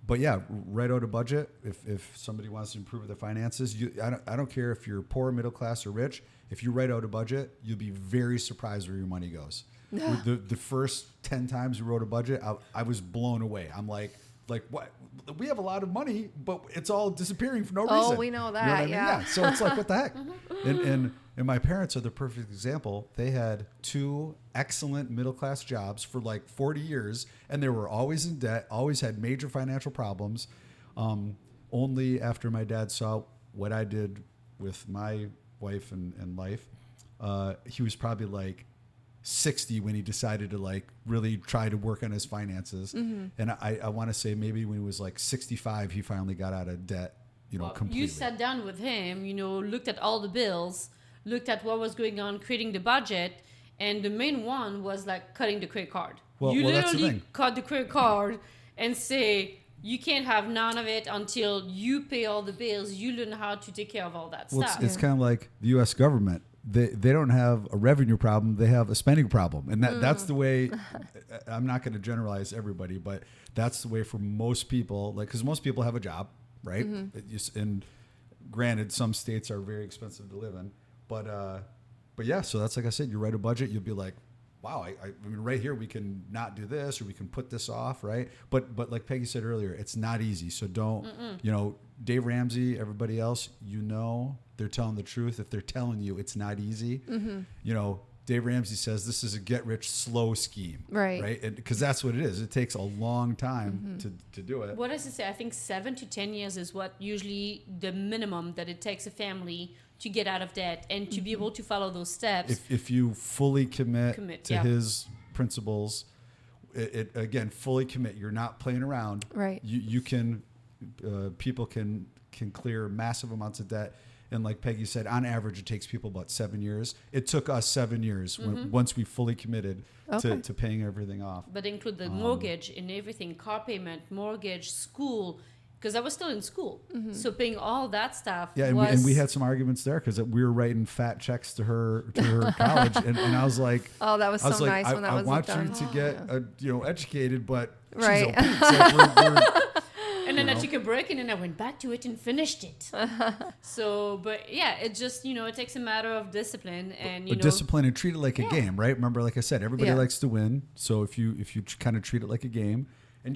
But yeah, write out a budget. If somebody wants to improve their finances, I don't care if you're poor, middle class, or rich. If you write out a budget, you'll be very surprised where your money goes. the first 10 times we wrote a budget, I was blown away. I'm like what? We have a lot of money, but it's all disappearing for no reason. Oh, we know that. You know what I mean? Yeah. So it's like, what the heck? And my parents are the perfect example. They had 2 excellent middle class jobs for like 40 years, and they were always in debt, always had major financial problems. Only after my dad saw what I did with my wife and life, he was probably like 60 when he decided to like really try to work on his finances. And I want to say maybe when he was like 65, he finally got out of debt, completely. You sat down with him, looked at all the bills, looked at what was going on, creating the budget, and the main one was like cutting the credit card. Well, you that's the literally thing. cut the credit card and say, you can't have none of it until you pay all the bills. You learn how to take care of all that Well, stuff. it's kind of like the U.S. government. They don't have a revenue problem. They have a spending problem. And that's the way, I'm not going to generalize everybody, but that's the way for most people, because most people have a job, right? And granted, some states are very expensive to live in. But yeah, so that's like I said, you write a budget, you'll be like, wow, I mean, right here we can not do this or we can put this off, right? But like Peggy said earlier, it's not easy. So don't, Dave Ramsey, everybody else, they're telling the truth. If they're telling you it's not easy, Dave Ramsey says this is a get rich slow scheme, right? Because that's what it is. It takes a long time to do it. What does it say? I think 7 to 10 years is what usually the minimum that it takes a family to get out of debt and to be able to follow those steps. If you fully commit to yeah. his principles, again, fully commit. You're not playing around. Right. You can, people can clear massive amounts of debt. And like Peggy said, on average, it takes people about 7 years. It took us 7 years once we fully committed to paying everything off. But include the mortgage and everything, car payment, mortgage, school, because I was still in school. So paying all that stuff Yeah, and we had some arguments there because we were writing fat checks to her college. And I was like... Oh, that was so nice I, when that I was want done. you to get educated, but Right. she's we're And then I took a break and then I went back to it and finished it. But yeah, it just, it takes a matter of discipline and, discipline and treat it like a game, right? Remember, like I said, everybody Yeah. likes to win. So if you kind of treat it like a game, and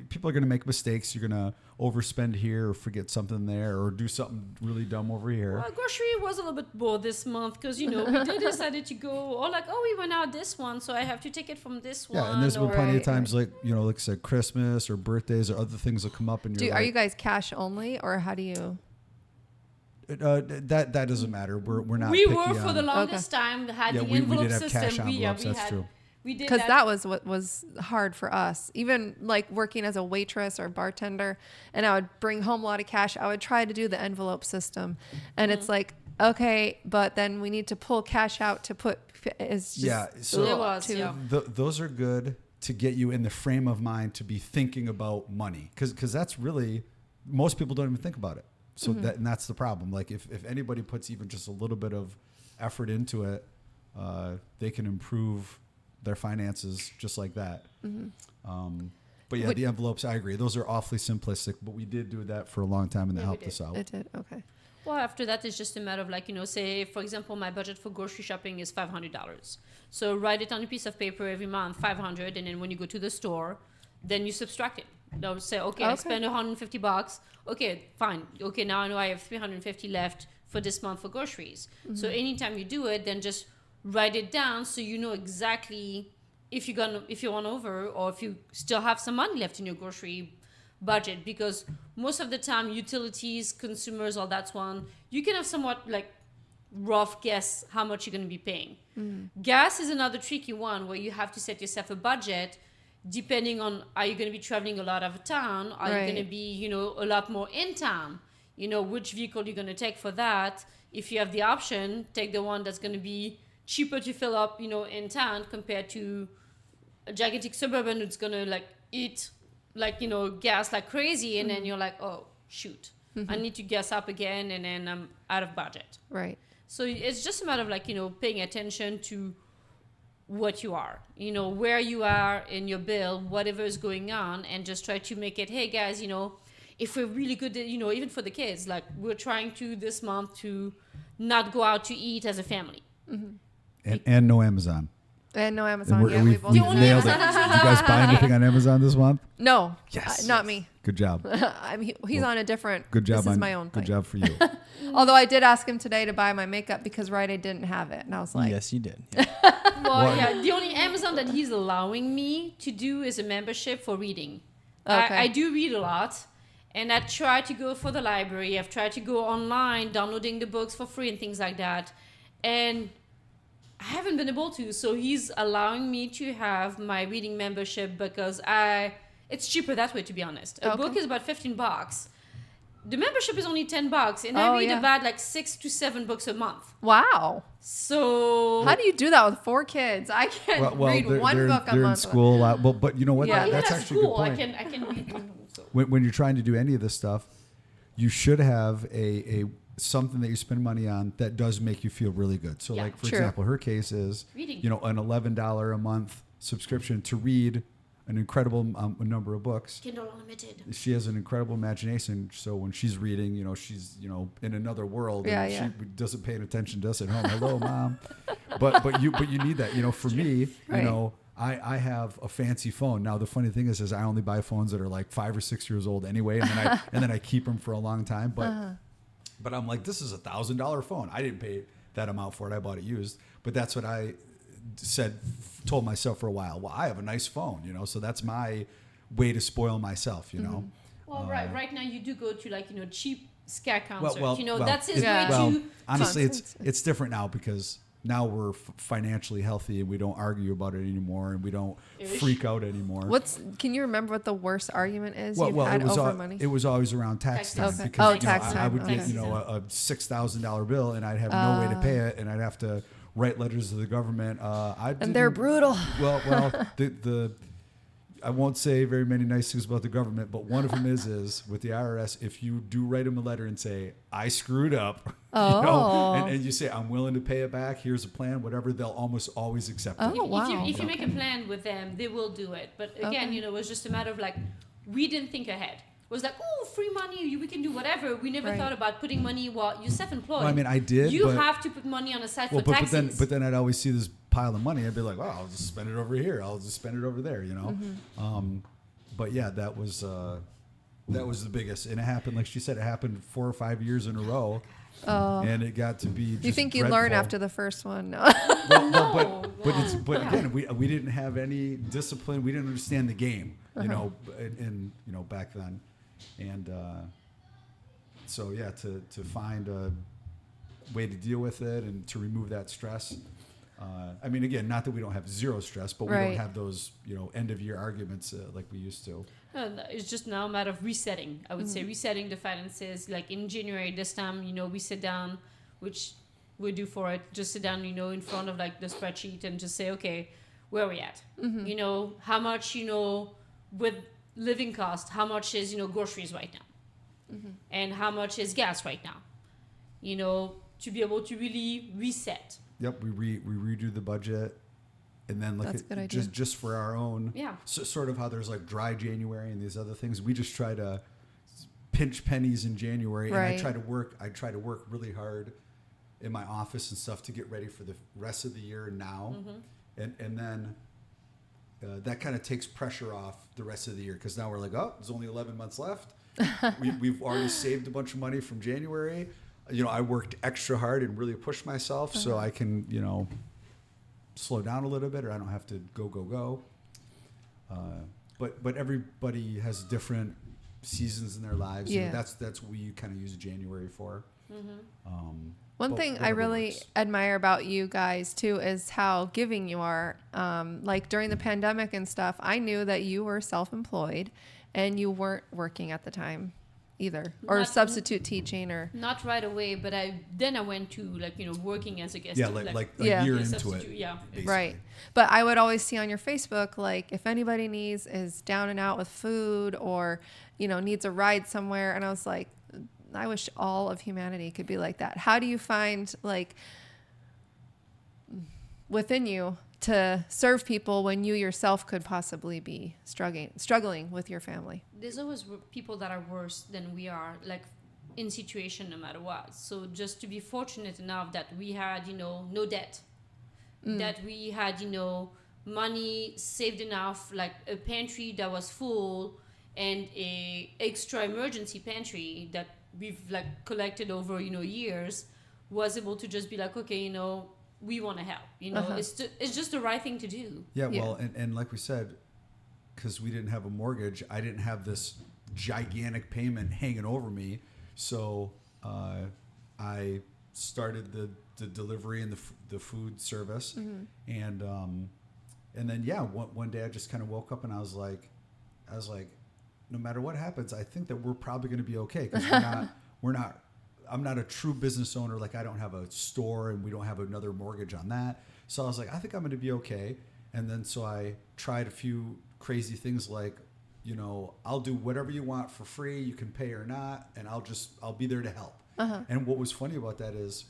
people are gonna make mistakes. You're gonna overspend here or forget something there or do something really dumb over here. Well, grocery was a little bit bored this month because, we did decided to go, or like, we went out this one, so I have to take it from this one. Yeah, and there's been or- plenty of Right, times like I said, Christmas or birthdays or other things that come up, and you're Are you guys cash only, or how do you? that doesn't matter. We're not. We picky were for on- the longest time had Yeah, the we envelope did have system. cash we envelopes, that's had, true. We did Because that was what was hard for us. Even like working as a waitress or bartender, and I would bring home a lot of cash. I would try to do the envelope system, and it's like, okay, but then we need to pull cash out to put. It's just Yeah, a so- little It was, too- yeah. Those are good to get you in the frame of mind to be thinking about money, because that's really, most people don't even think about it. So that's the problem. Like if anybody puts even just a little bit of effort into it, they can improve their finances just like that. But yeah, the envelopes, I agree. Those are awfully simplistic, but we did do that for a long time and that Yeah, we helped did. us out. It did. Okay. Well, after that, it's just a matter of like, say, for example, my budget for grocery shopping is $500. So write it on a piece of paper every month, 500, and then when you go to the store, then you subtract it. They'll say, okay, I spent $150. Okay, fine. Okay, now I know I have $350 left for this month for groceries. So anytime you do it, then just write it down so you know exactly if you run over or if you still have some money left in your grocery budget, because most of the time utilities, consumers, all that's one, you can have somewhat like rough guess how much you're going to be paying. Gas is another tricky one where you have to set yourself a budget. depending on, are you going to be traveling a lot out of town? Are you going to be, you know, a lot more in town? You know, which vehicle you're going to take for that. If you have the option, take the one that's going to be cheaper to fill up, you know, in town compared to a gigantic suburban that's going to like eat like, you know, gas like crazy. And then you're like, oh, shoot, I need to gas up again. And then I'm out of budget. Right. So it's just a matter of like, you know, paying attention to what you are, you know, where you are in your bill, whatever is going on, and just try to make it, hey guys, you know, if we're really good at, you know, even for the kids, like we're trying to this month to not go out to eat as a family. And no Amazon. And no Amazon. And Yeah, we've both nailed it. Did you guys buy anything on Amazon this month? No. Yes. Not me. Good job. He's on a different. Good job. This is my own thing. Good job for you. Although I did ask him today to buy my makeup because Rite Aid didn't have it, and I was like, Yes, you did. Yeah. Well, yeah, the only Amazon that he's allowing me to do is a membership for reading. Okay. I do read a lot, and I try to go for the library. I've tried to go online, downloading the books for free and things like that. And I haven't been able to. So he's allowing me to have my reading membership because it's cheaper that way, to be honest. A book is about $15. The membership is only $10, and I read about like 6 to 7 books a month. wow. So How do you do that with 4 kids? I can't read one book a they're month. in school a lot. But you know what? Yeah. That's even at actually a good school, point. I can read. So. When you're trying to do any of this stuff, you should have a something that you spend money on that does make you feel really good. So, Yeah. like for True. example, her case is Reading. you know an $11 a month subscription to read an incredible number of books. Kindle Unlimited. She has an incredible imagination, so when she's reading, you know, she's in another world. Yeah, and yeah. She doesn't pay attention to us at home. Hello, mom. But you need that. You know, for me, Right. you know, I have a fancy phone. Now the funny thing is I only buy phones that are like 5 or 6 years old anyway, and then I keep them for a long time. But I'm like, this is $1,000 phone. I didn't pay that amount for it. I bought it used. But that's what I told myself for a while. Well, I have a nice phone, you know, so that's my way to spoil myself, you know. Well, right now you do go to like, you know, cheap scare concert. Well, you know, well, that's his way well, to. honestly, it's different now because now we're financially healthy and we don't argue about it anymore and we don't freak out anymore. Can you remember what the worst argument is Well, you've had it was over money? it was always around tax time Okay. because Oh, tax I time. would get Okay. a $6,000 bill and I'd have no way to pay it and I'd have to write letters to the government. And they're brutal. Well, the I won't say very many nice things about the government, but one of them is with the IRS, if you do write them a letter and say, I screwed up, you know, and you say, I'm willing to pay it back, here's a plan, whatever, they'll almost always accept it. Oh, wow. If you make a plan with them, they will do it. But again, you know, it was just a matter of like, we didn't think ahead. It was like, oh, free money, we can do whatever. We never thought about putting money while you're self-employed. Well, I mean, I did. You but, have to put money on the side well, for taxes. but then I'd always see this pile of money. I'd be like, oh, I'll just spend it over here. I'll just spend it over there, you know. But yeah, that was the biggest, and it happened. Like she said, it happened 4 or 5 years in a row, and it got to be. Just You think you dreadful. learn after the first one? No. But again, we didn't have any discipline. We didn't understand the game, you know, and you know back then, and so yeah, to find a way to deal with it and to remove that stress. I mean, again, not that we don't have zero stress, but we don't have those, you know, end of year arguments like we used to. It's just now a matter of resetting. I would say resetting the finances. Like in January this time, you know, we sit down, which we do for it. Just sit down, you know, in front of like the spreadsheet and just say, okay, where are we at? You know, how much, you know, with living cost, how much is, you know, groceries right now, and how much is gas right now. You know, to be able to really reset. Yep, we redo the budget, and then look That's a good at idea. just for our own. Yeah. So, sort of how there's like dry January and these other things. We just try to pinch pennies in January, and I try to work really hard in my office and stuff to get ready for the rest of the year now, and then that kind of takes pressure off the rest of the year because now we're like, oh, there's only 11 months left. We've already saved a bunch of money from January. You know, I worked extra hard and really pushed myself so I can, you know, slow down a little bit or I don't have to go. But everybody has different seasons in their lives. Yeah. You know, that's what we kind of use January for. One But thing I whatever really works. admire about you guys too is how giving you are. Like during the pandemic and stuff, I knew that you were self-employed and you weren't working at the time either, or Not- substitute teaching, or Not right away, but I went to working as a guest. Yeah, like a Yeah. year Yeah, into it. substitute, yeah. basically. right. But I would always see on your Facebook, like if anybody is down and out with food or, needs a ride somewhere. And I was like, I wish all of humanity could be like that. How do you find within you to serve people when you yourself could possibly be struggling with your family? There's always people that are worse than we are, like in situation no matter what. So just to be fortunate enough that we had, no debt, that we had, money saved enough, like a pantry that was full and a extra emergency pantry that we've collected over, years, was able to just be like, okay, we want to help, it's just the right thing to do. Yeah, Yeah. well, and like we said, because we didn't have a mortgage, I didn't have this gigantic payment hanging over me. So I started the delivery and the food service, and then one day I just kind of woke up and I was like, no matter what happens, I think that we're probably going to be okay because I'm not a true business owner. Like I don't have a store and we don't have another mortgage on that. So I was like, I think I'm going to be okay. And then so I tried a few crazy things like, I'll do whatever you want for free. You can pay or not. And I'll be there to help. And what was funny about that is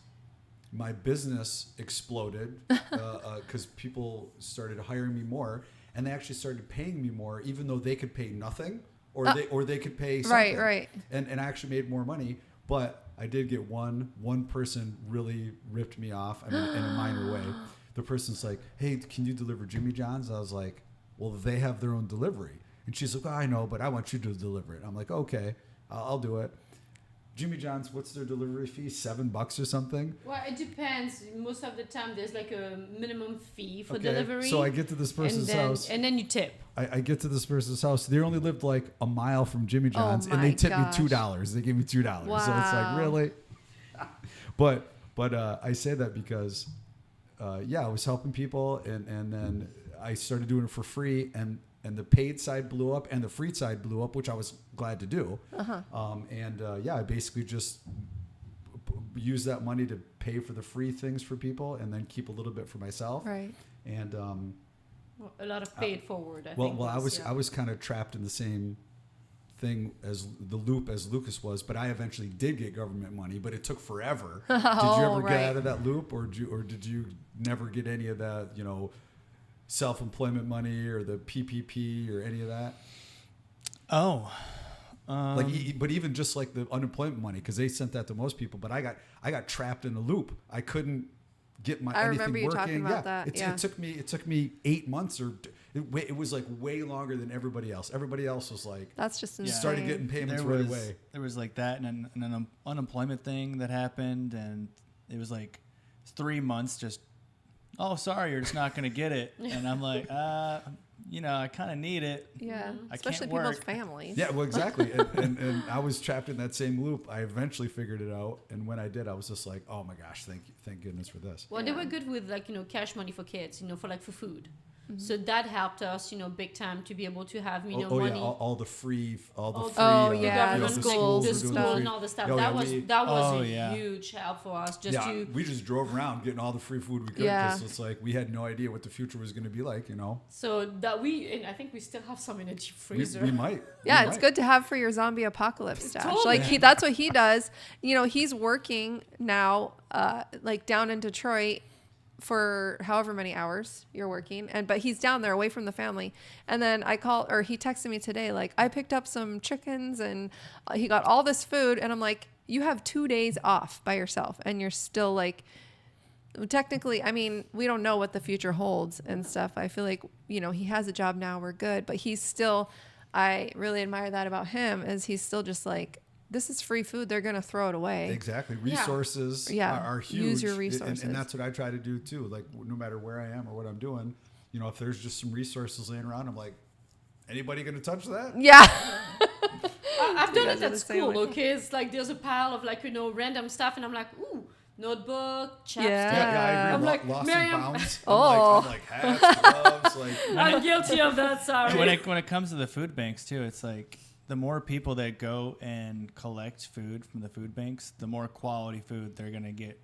my business exploded because people started hiring me more and they actually started paying me more, even though they could pay nothing or they could pay something. Right. And I actually made more money. But I did get one person really ripped me off in a minor way. The person's like, hey, can you deliver Jimmy John's? I was like, well, they have their own delivery. And she's like, oh, I know, but I want you to deliver it. I'm like, okay, I'll do it. Jimmy John's, what's their delivery fee? $7 or something? Well, it depends. Most of the time, there's a minimum fee for delivery. So I get to this person's house. And then you tip. I get to this person's house. They only lived a mile from Jimmy John's, and my they tipped gosh. me $2. They gave me $2. So it's Wow. like, really? But I say that because, I was helping people, and then I started doing it for free, and the paid side blew up, and the free side blew up, which I was glad to do. I basically just use that money to pay for the free things for people, and then keep a little bit for myself. Right. And A lot of paid forward, I well, think. I was kind of trapped in the same thing as the loop as Lucas was, but I eventually did get government money, but it took forever. Did you ever right. get out of that loop, or did you never get any of that, self-employment money or the PPP or any of that? Oh, But even just like the unemployment money, because they sent that to most people, but I got trapped in a loop. I couldn't get I anything remember you working. talking about that. It took me 8 months, or it was like way longer than everybody else. Everybody else was like, That's just insane. started getting payments right away. There was like that and an unemployment thing that happened, and it was like 3 months just, oh, sorry, you're just not going to get it. And I'm like, I kind of need it. Yeah, I especially can't people's work. families. Yeah, well, exactly. and I was trapped in that same loop. I eventually figured it out. And when I did, I was just like, oh my gosh, thank goodness for this. Well, they were good with cash money for kids, for food. So that helped us, big time to be able to have, money. Yeah, all the free, Oh, yeah, the the schools the and school stuff. and all the stuff. Oh, that yeah, was a yeah. huge help for us. we just drove around getting all the free food we could, because it's like we had no idea what the future was going to be like, So that and I think we still have some in the deep freezer. We might. Yeah, We it's might. good to have for your zombie apocalypse stash. Totally. Like that's what he does. He's working now, down in Detroit for however many hours you're working, but he's down there away from the family. And then he texted me today, like, I picked up some chickens and he got all this food, and I'm like, you have 2 days off by yourself, and you're still like, technically, I mean, we don't know what the future holds and stuff. I feel like, he has a job now, we're good, but he's still, I really admire that about him, is he's still just like, this is free food. They're going to throw it away. Exactly. Resources are huge. Use your resources. And that's what I try to do too. Like, no matter where I am or what I'm doing, if there's just some resources laying around, I'm like, anybody going to touch that? Yeah. I've done guys it are at the same school, way. okay? It's like there's a pile of like, random stuff, and I'm like, ooh, notebook, chapstick. Yeah, I I'm agree. like, Lost Miriam- and founds. Oh. I'm like hats, gloves, like. I'm guilty of that, sorry. When it comes to the food banks too, it's like the more people that go and collect food from the food banks, the more quality food they're gonna get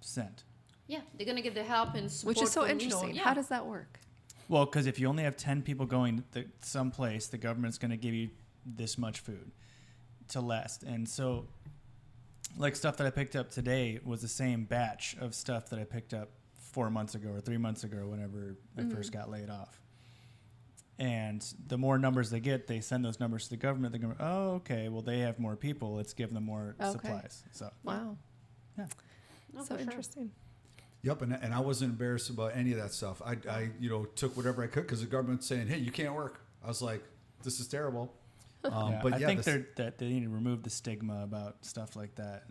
sent. Yeah, they're going to get the help and support. Which is so from, interesting. yeah. How does that work? Well, because if you only have 10 people going to someplace, the government's going to give you this much food to last. And so, like, stuff that I picked up today was the same batch of stuff that I picked up 4 months ago or 3 months ago whenever I first got laid off. And the more numbers they get, they send those numbers to the government. They're going, oh, okay, well, they have more people. Let's give them more supplies. So, Wow. yeah. No, So for sure. interesting. Yep, and I wasn't embarrassed about any of that stuff. I took whatever I could because the government's saying, hey, you can't work. I was like, this is terrible. But I yeah, think that they need to remove the stigma about stuff like that.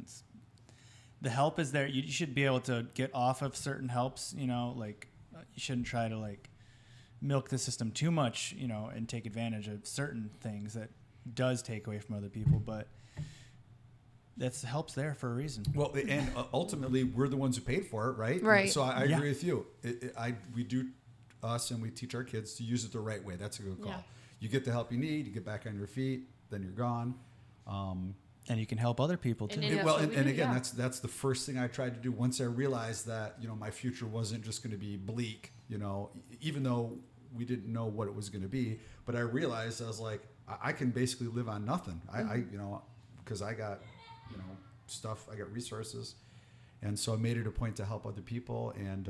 The help is there. You should be able to get off of certain helps. Like you shouldn't try to like milk the system too much. And take advantage of certain things that does take away from other people. But that's help's there for a reason. Well, and ultimately, we're the ones who paid for it, right? Right. So I agree with you. We do us and we teach our kids to use it the right way. That's a good call. Yeah. You get the help you need. You get back on your feet. Then you're gone. And you can help other people too. And then- Well, so and we again, do, yeah. that's the first thing I tried to do once I realized that my future wasn't just going to be bleak. Even though we didn't know what it was going to be, but I realized I was like, I can basically live on nothing. Because I got stuff, I got resources, and so I made it a point to help other people, and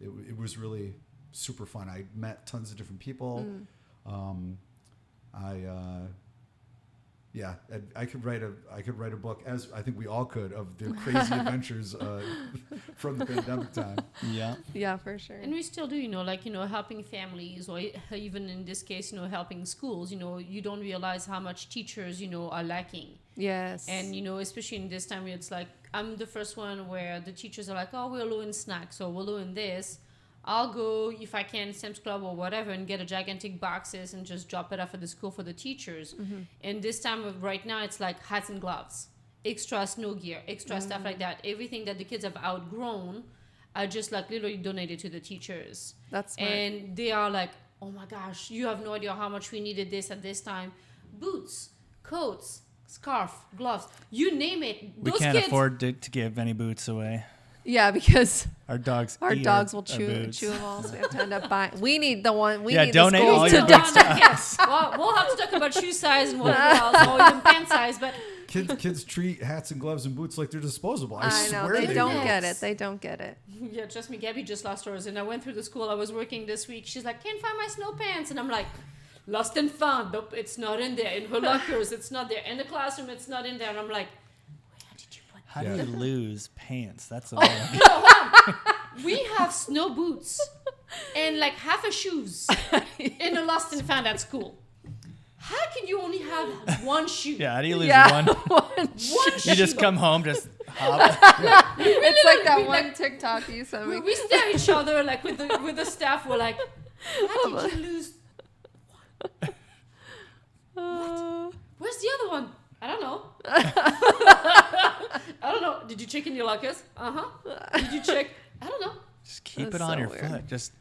it was really super fun. I met tons of different people. I could write a book, as I think we all could, of the crazy adventures from the pandemic time. Yeah. Yeah, for sure. And we still do, helping families, or even in this case, helping schools. You don't realize how much teachers, are lacking. Yes. And, especially in this time where it's like, I'm the first one where the teachers are like, oh, we're low in snacks, or we're low in this. I'll go, if I can, Sam's Club or whatever, and get a gigantic boxes and just drop it off at the school for the teachers. And this time of right now, it's like hats and gloves, extra snow gear, extra stuff like that. Everything that the kids have outgrown, I just like literally donated to the teachers. That's smart. And they are like, oh my gosh, you have no idea how much we needed this at this time. Boots, coats, scarf, gloves, you name it. We Those can't kids, afford to give any boots away. Yeah, because Our dogs our eat dogs will our chew boots. them all, so we have to end up buying. We need the one. We Yeah, need donate the all schools your to boots donate. to yes. Well, we'll have to talk about shoe size and whatever else, or even pant size, but Kids treat hats and gloves and boots like they're disposable. I I know swear they don't do. get it. They don't get it. yeah, trust me, Gabby just lost hers, and I went through the school I was working this week. She's like, can't find my snow pants, and I'm like, lost and found. Nope, it's not in there. In her lockers, it's not there. In the classroom, it's not in there. And I'm like, where did you put How do Yeah. you lose pants? That's all. We have snow boots and like half a shoes in a lost and found at school. How can you only have one shoe? Yeah, how do you lose Yeah. one? One You just shoe. come home, just hop. It's like that we one like- TikTok you sent me. We stare at each other like with the staff. We're like, how did you lose? Where's the other one? I don't know. I don't know. Did you check in your lockers? Did you check? I don't know. Just keep That's it on so your weird. foot. Just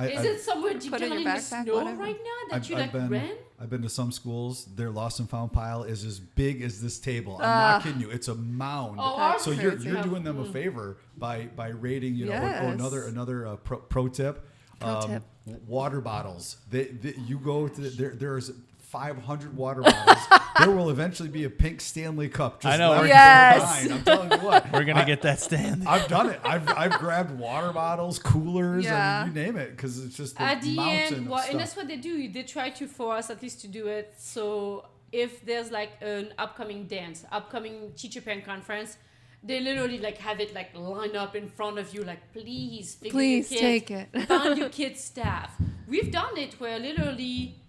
Is it somewhere deep Put it down in in your the backpack, snow whatever. right now that you like ran? I've been to some schools. Their lost and found pile is as big as this table. I'm not kidding you. It's a mound. Oh, ours So is you're crazy. doing them a favor by rating. Yes. Another pro tip. Pro tip. Water bottles. You go to there's 500 water bottles. There will eventually be a pink Stanley cup. Just I know, left we're- Yes. behind. I'm telling you what. we're gonna get that stand. I've done it. I've grabbed water bottles, coolers, Yeah. I mean, you name it, because it's just the At the mountain end, of well, stuff. and that's what they do. They try to force us at least to do it. So if there's like an upcoming dance, upcoming teacher parent conference, they literally like have it like lined up in front of you, like please, figure Please your take kids, it. find your kids' staff. We've done it where literally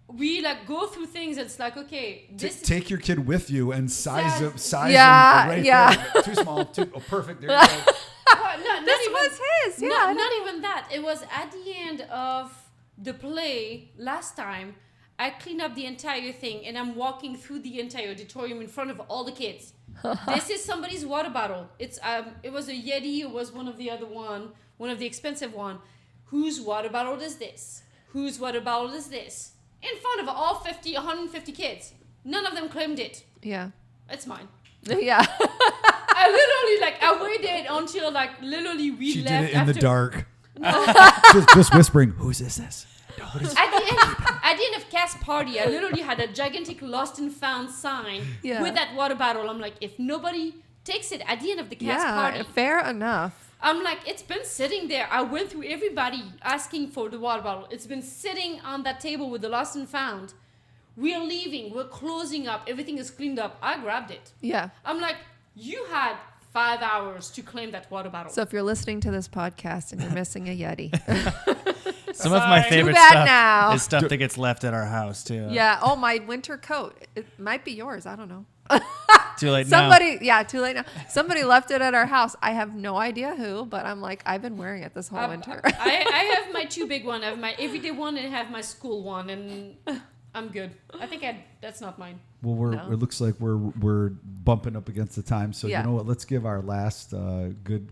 we like go through things. It's like okay, this Take your kid with you and size Yeah, them right yeah. there. Too small. Perfect. There you go. well, not This even, was his. Yeah. not even that. It was at the end of the play last time. I clean up the entire thing, and I'm walking through the entire auditorium in front of all the kids. This is somebody's water bottle. It was a Yeti. It was one of the expensive one. Whose water bottle is this? Whose water bottle is this? In front of all 150 kids. None of them claimed it. Yeah. It's mine. Yeah. I waited until literally we She left did it in after. the dark. just whispering, whose is this? At the end of cast party, I literally had a gigantic lost and found sign Yeah. with that water bottle. I'm like, if nobody takes it at the end of the cast Yeah. party, Fair enough. I'm like, it's been sitting there. I went through everybody asking for the water bottle. It's been sitting on that table with the lost and found. We're leaving. We're closing up. Everything is cleaned up. I grabbed it. Yeah. I'm like, you had 5 hours to claim that water bottle. So if you're listening to this podcast and you're missing a Yeti, Some of my favorite Too bad stuff now. is stuff that gets left at our house too. yeah. Oh, my winter coat. It might be yours. I don't know. Too late now. Too late now. Somebody left it at our house. I have no idea who, but I'm like, I've been wearing it this whole winter. I have my two big one. I have my everyday one and I have my school one, and I'm good. I think that's not mine. Well, No. it looks like we're bumping up against the time. So Yeah. you know what? Let's give our last good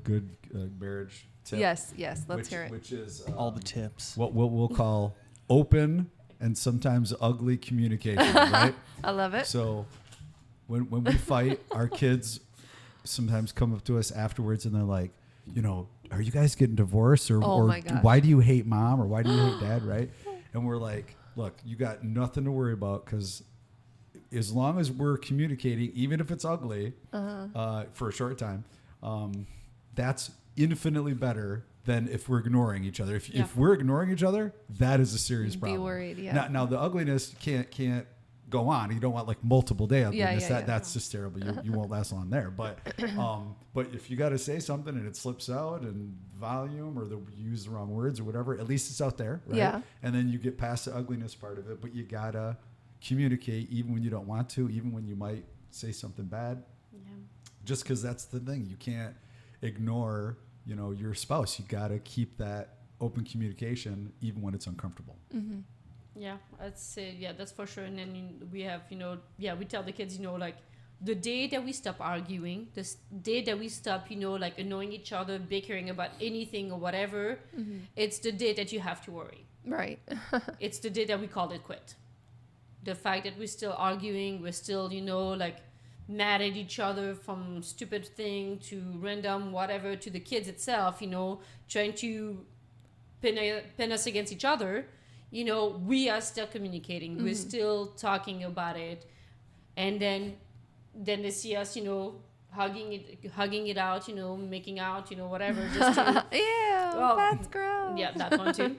marriage tip. Yes. Let's hear it. Which is all the tips. what we'll call open and sometimes ugly communication, right? I love it. So when we fight, our kids sometimes come up to us afterwards and they're like, are you guys getting divorced or my gosh. why do you hate mom or why do you hate dad, right? And we're like, look, you got nothing to worry about because as long as we're communicating, even if it's ugly for a short time, that's infinitely better than if we're ignoring each other. If we're ignoring each other, that is a serious Be problem. worried, yeah. Now the ugliness can't go on. You don't want like multiple day ugliness. yeah. That's just terrible. You won't last long there. But if you got to say something and it slips out in volume or you use the wrong words or whatever, at least it's out there, right? Yeah. And then you get past the ugliness part of it, but you gotta communicate even when you don't want to, even when you might say something bad. Yeah. Just because that's the thing, you can't ignore your spouse. You gotta keep that open communication even when it's uncomfortable. Mm-hmm. Yeah, I'd say, that's for sure. And then we have, we tell the kids, the day that we stop arguing, day that we stop, annoying each other, bickering about anything or whatever, it's the day that you have to worry. Right. It's the day that we call it quit. The fact that we're still arguing, we're still, mad at each other from stupid thing to random whatever to the kids itself, trying to pin us against each other. We are still communicating. We're still talking about it. And then they see us, hugging it out, making out, whatever. Just to, Ew, that's gross. yeah, that one too.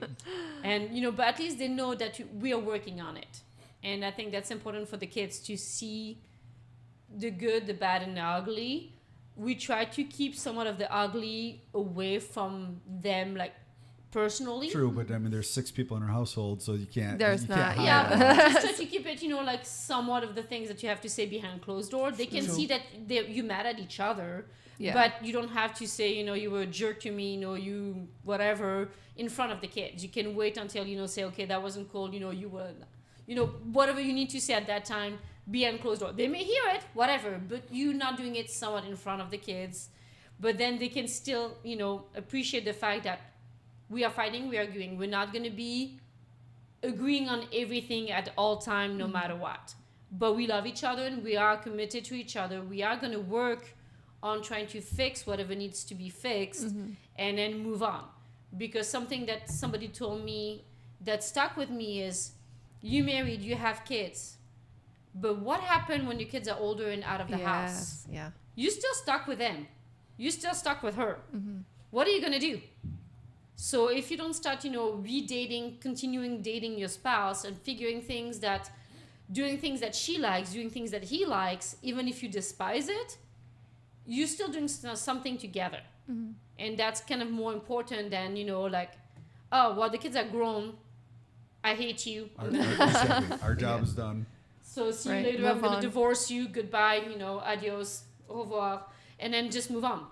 And, but at least they know that we are working on it. And I think that's important for the kids to see the good, the bad, and the ugly. We try to keep somewhat of the ugly away from them, personally. True, but I mean, there's 6 people in our household, so you can't. There's you not, Can't hide yeah. that. Just try to keep it, somewhat of the things that you have to say behind closed door. They can see that you're mad at each other, Yeah. but you don't have to say, you were a jerk to me, you whatever, in front of the kids. You can wait until, say, okay, that wasn't cool, you were, whatever you need to say at that time, behind closed door. They may hear it, whatever, but you're not doing it somewhat in front of the kids. But then they can still, appreciate the fact that we are fighting, we are arguing. We're not going to be agreeing on everything at all time, no matter what. But we love each other and we are committed to each other. We are going to work on trying to fix whatever needs to be fixed and then move on. Because something that somebody told me that stuck with me is, you married, you have kids. But what happened when your kids are older and out of the house? Yeah. You still stuck with them. You still stuck with her. What are you going to do? So if you don't start, redating, continuing dating your spouse and doing things that she likes, doing things that he likes, even if you despise it, you're still doing something together. And that's kind of more important than, oh, well, the kids are grown. I hate you. Our job is done. So see you Right, later. I'm move going on. to divorce you. Goodbye. Adios. Au revoir. And then just move on.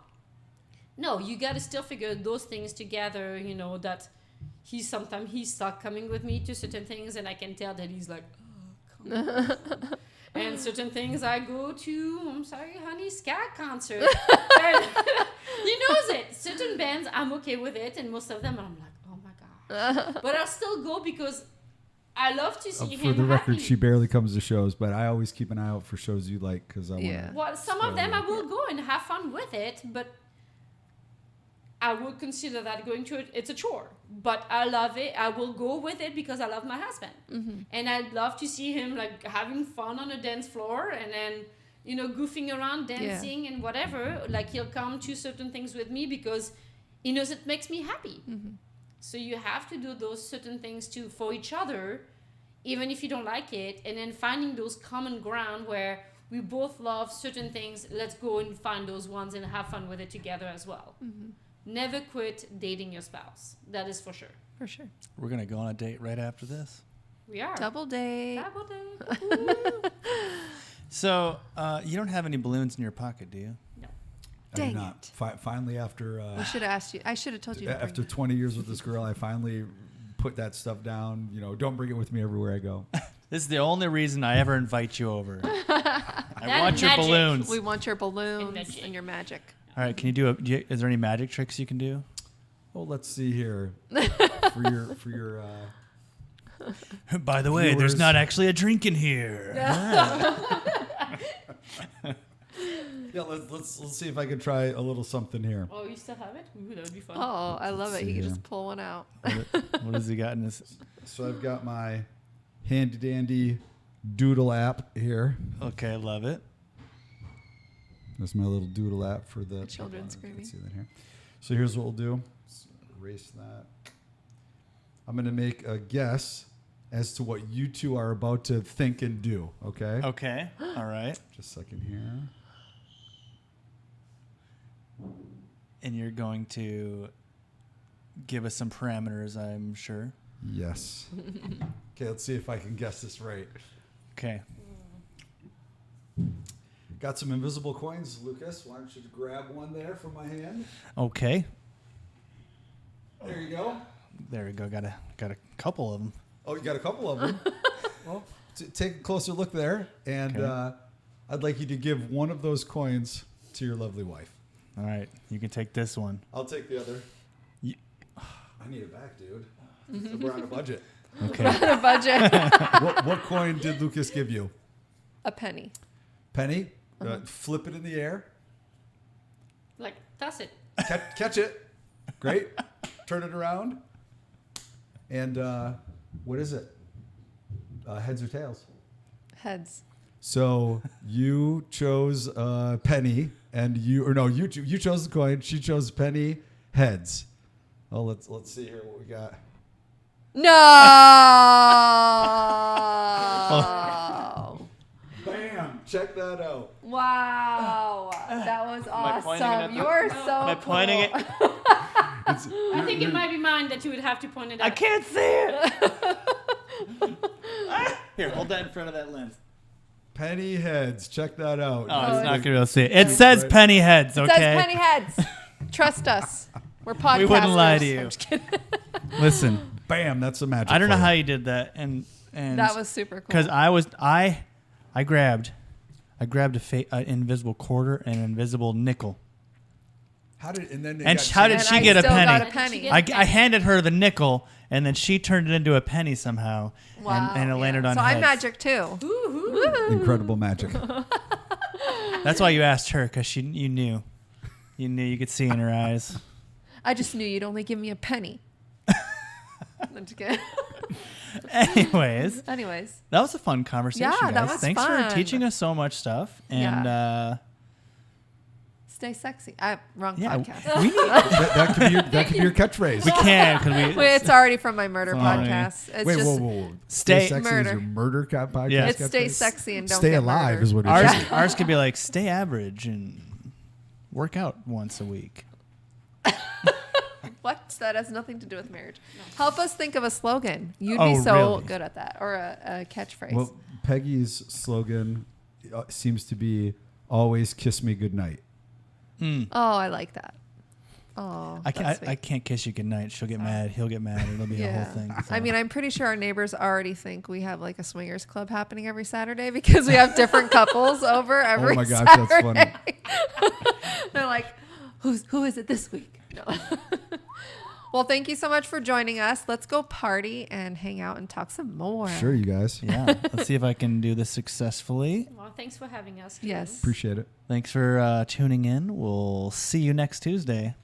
No, you got to still figure those things together, that he's stuck coming with me to certain things, and I can tell that he's like, oh, come on. And certain things I go to, I'm sorry, honey, ska concert. And he knows it. Certain bands, I'm okay with it, and most of them, I'm like, oh my god. But I'll still go because I love to see him For the record, happy. she barely comes to shows, but I always keep an eye out for shows you like because I want. Well, some of them I will go and have fun with it, but I would consider that going to it. It's a chore, but I love it. I will go with it because I love my husband, and I'd love to see him like having fun on a dance floor, and then goofing around, dancing and whatever. Like he'll come to certain things with me because he knows it makes me happy. So you have to do those certain things too for each other, even if you don't like it, and then finding those common ground where we both love certain things. Let's go and find those ones and have fun with it together as well. Never quit dating your spouse. That is for sure. For sure. We're going to go on a date right after this. We are. Double date. Double date. So, you don't have any balloons in your pocket, do you? No. I do Dang not. it. Finally, after I should have asked you. I should have told you. To after bring 20 years with this girl, I finally put that stuff down. Don't bring it with me everywhere I go. This is the only reason I ever invite you over. I That want your magic. balloons. We want your balloons magic. and your magic. All right, can you is there any magic tricks you can do? Well, let's see here. for your By the way, there's Viewers. not actually a drink in here. yeah, let's see if I can try a little something here. Oh, you still have it? Ooh, that would be fun. Oh, I love it. see He can here. just pull one out. What has he got in his? So I've got my handy dandy doodle app here. Okay, love it. That's my little doodle app for the children hold on, I screaming. can see that here. So here's what we'll do. Let's erase that. I'm going to make a guess as to what you two are about to think and do. Okay. Okay, all right. Just a second here. And you're going to give us some parameters, I'm sure. Yes. Okay. Let's see if I can guess this right. Okay. Got some invisible coins, Lucas. Why don't you grab one there from my hand? Okay. There you go. There we go. Got a couple of them. Oh, you got a couple of them. Well, take a closer look there, and Okay. I'd like you to give one of those coins to your lovely wife. All right, you can take this one. I'll take the other. Ye- I need it back, dude. We're on a budget. Okay. A budget. What coin did Lucas give you? A penny. Penny. Flip it in the air. Like, that's it. Catch it. Great. Turn it around. And what is it? Heads or tails? Heads. So you chose penny, and you chose the coin. She chose penny. Heads. Oh, let's see here what we got. No. Bam! Check that out. Wow. That was I pointing it at awesome. the- You're so Am I pointing it? I think it might be mine that you would have to point it out. I can't see it. Here, hold that in front of that lens. Penny heads. Check that out. Oh, it's not it's- gonna be able to see it. It says Right. penny heads. It Okay. says penny heads. Trust us. We're podcasters. We wouldn't lie to you. I'm just kidding. Listen, Bam! That's a magic. I don't know for how you. you did that, and That was super cool. because I grabbed an invisible quarter and an invisible nickel. How did and then it And got how did changed? she I get a still penny? got a How did penny. she get- I handed her the nickel, and then she turned it into a penny somehow, Wow. and it landed on So heads. I'm magic too. Woo-hoo. Incredible magic. That's why you asked her, because you knew. You knew, you could see in her eyes. I just knew you'd only give me a penny. I'm just kidding. Anyways, Anyways. that was a fun conversation, Yeah, guys. that was Thanks fun. for teaching us so much stuff. And Stay sexy. Wrong yeah, podcast. we need, that could be your catchphrase. we can because Wait, it's already from my murder Sorry. podcast. It's Wait, just whoa. Stay- sexy Murder. is your murder podcast. Yeah. it's stay catchphrase? sexy and don't Stay get alive murdered. is what it ours. is. Ours could be like stay average and work out once a week. What? That has nothing to do with marriage. Help us think of a slogan. You'd Oh, be so really? good at that, or a catchphrase. Well, Peggy's slogan seems to be "Always kiss me goodnight." Oh, I like that. Oh, I can't kiss you goodnight. She'll get mad. He'll get mad. It'll be a whole thing. So. I mean, I'm pretty sure our neighbors already think we have like a swingers club happening every Saturday because we have different couples over every Oh my gosh, Saturday. that's funny. They're like, who is it this week? No. Well, thank you so much for joining us. Let's go party and hang out and talk some more. Sure, you guys. Yeah. Let's see if I can do this successfully. Well, thanks for having us. Yes. Appreciate it. Thanks for tuning in. We'll see you next Tuesday.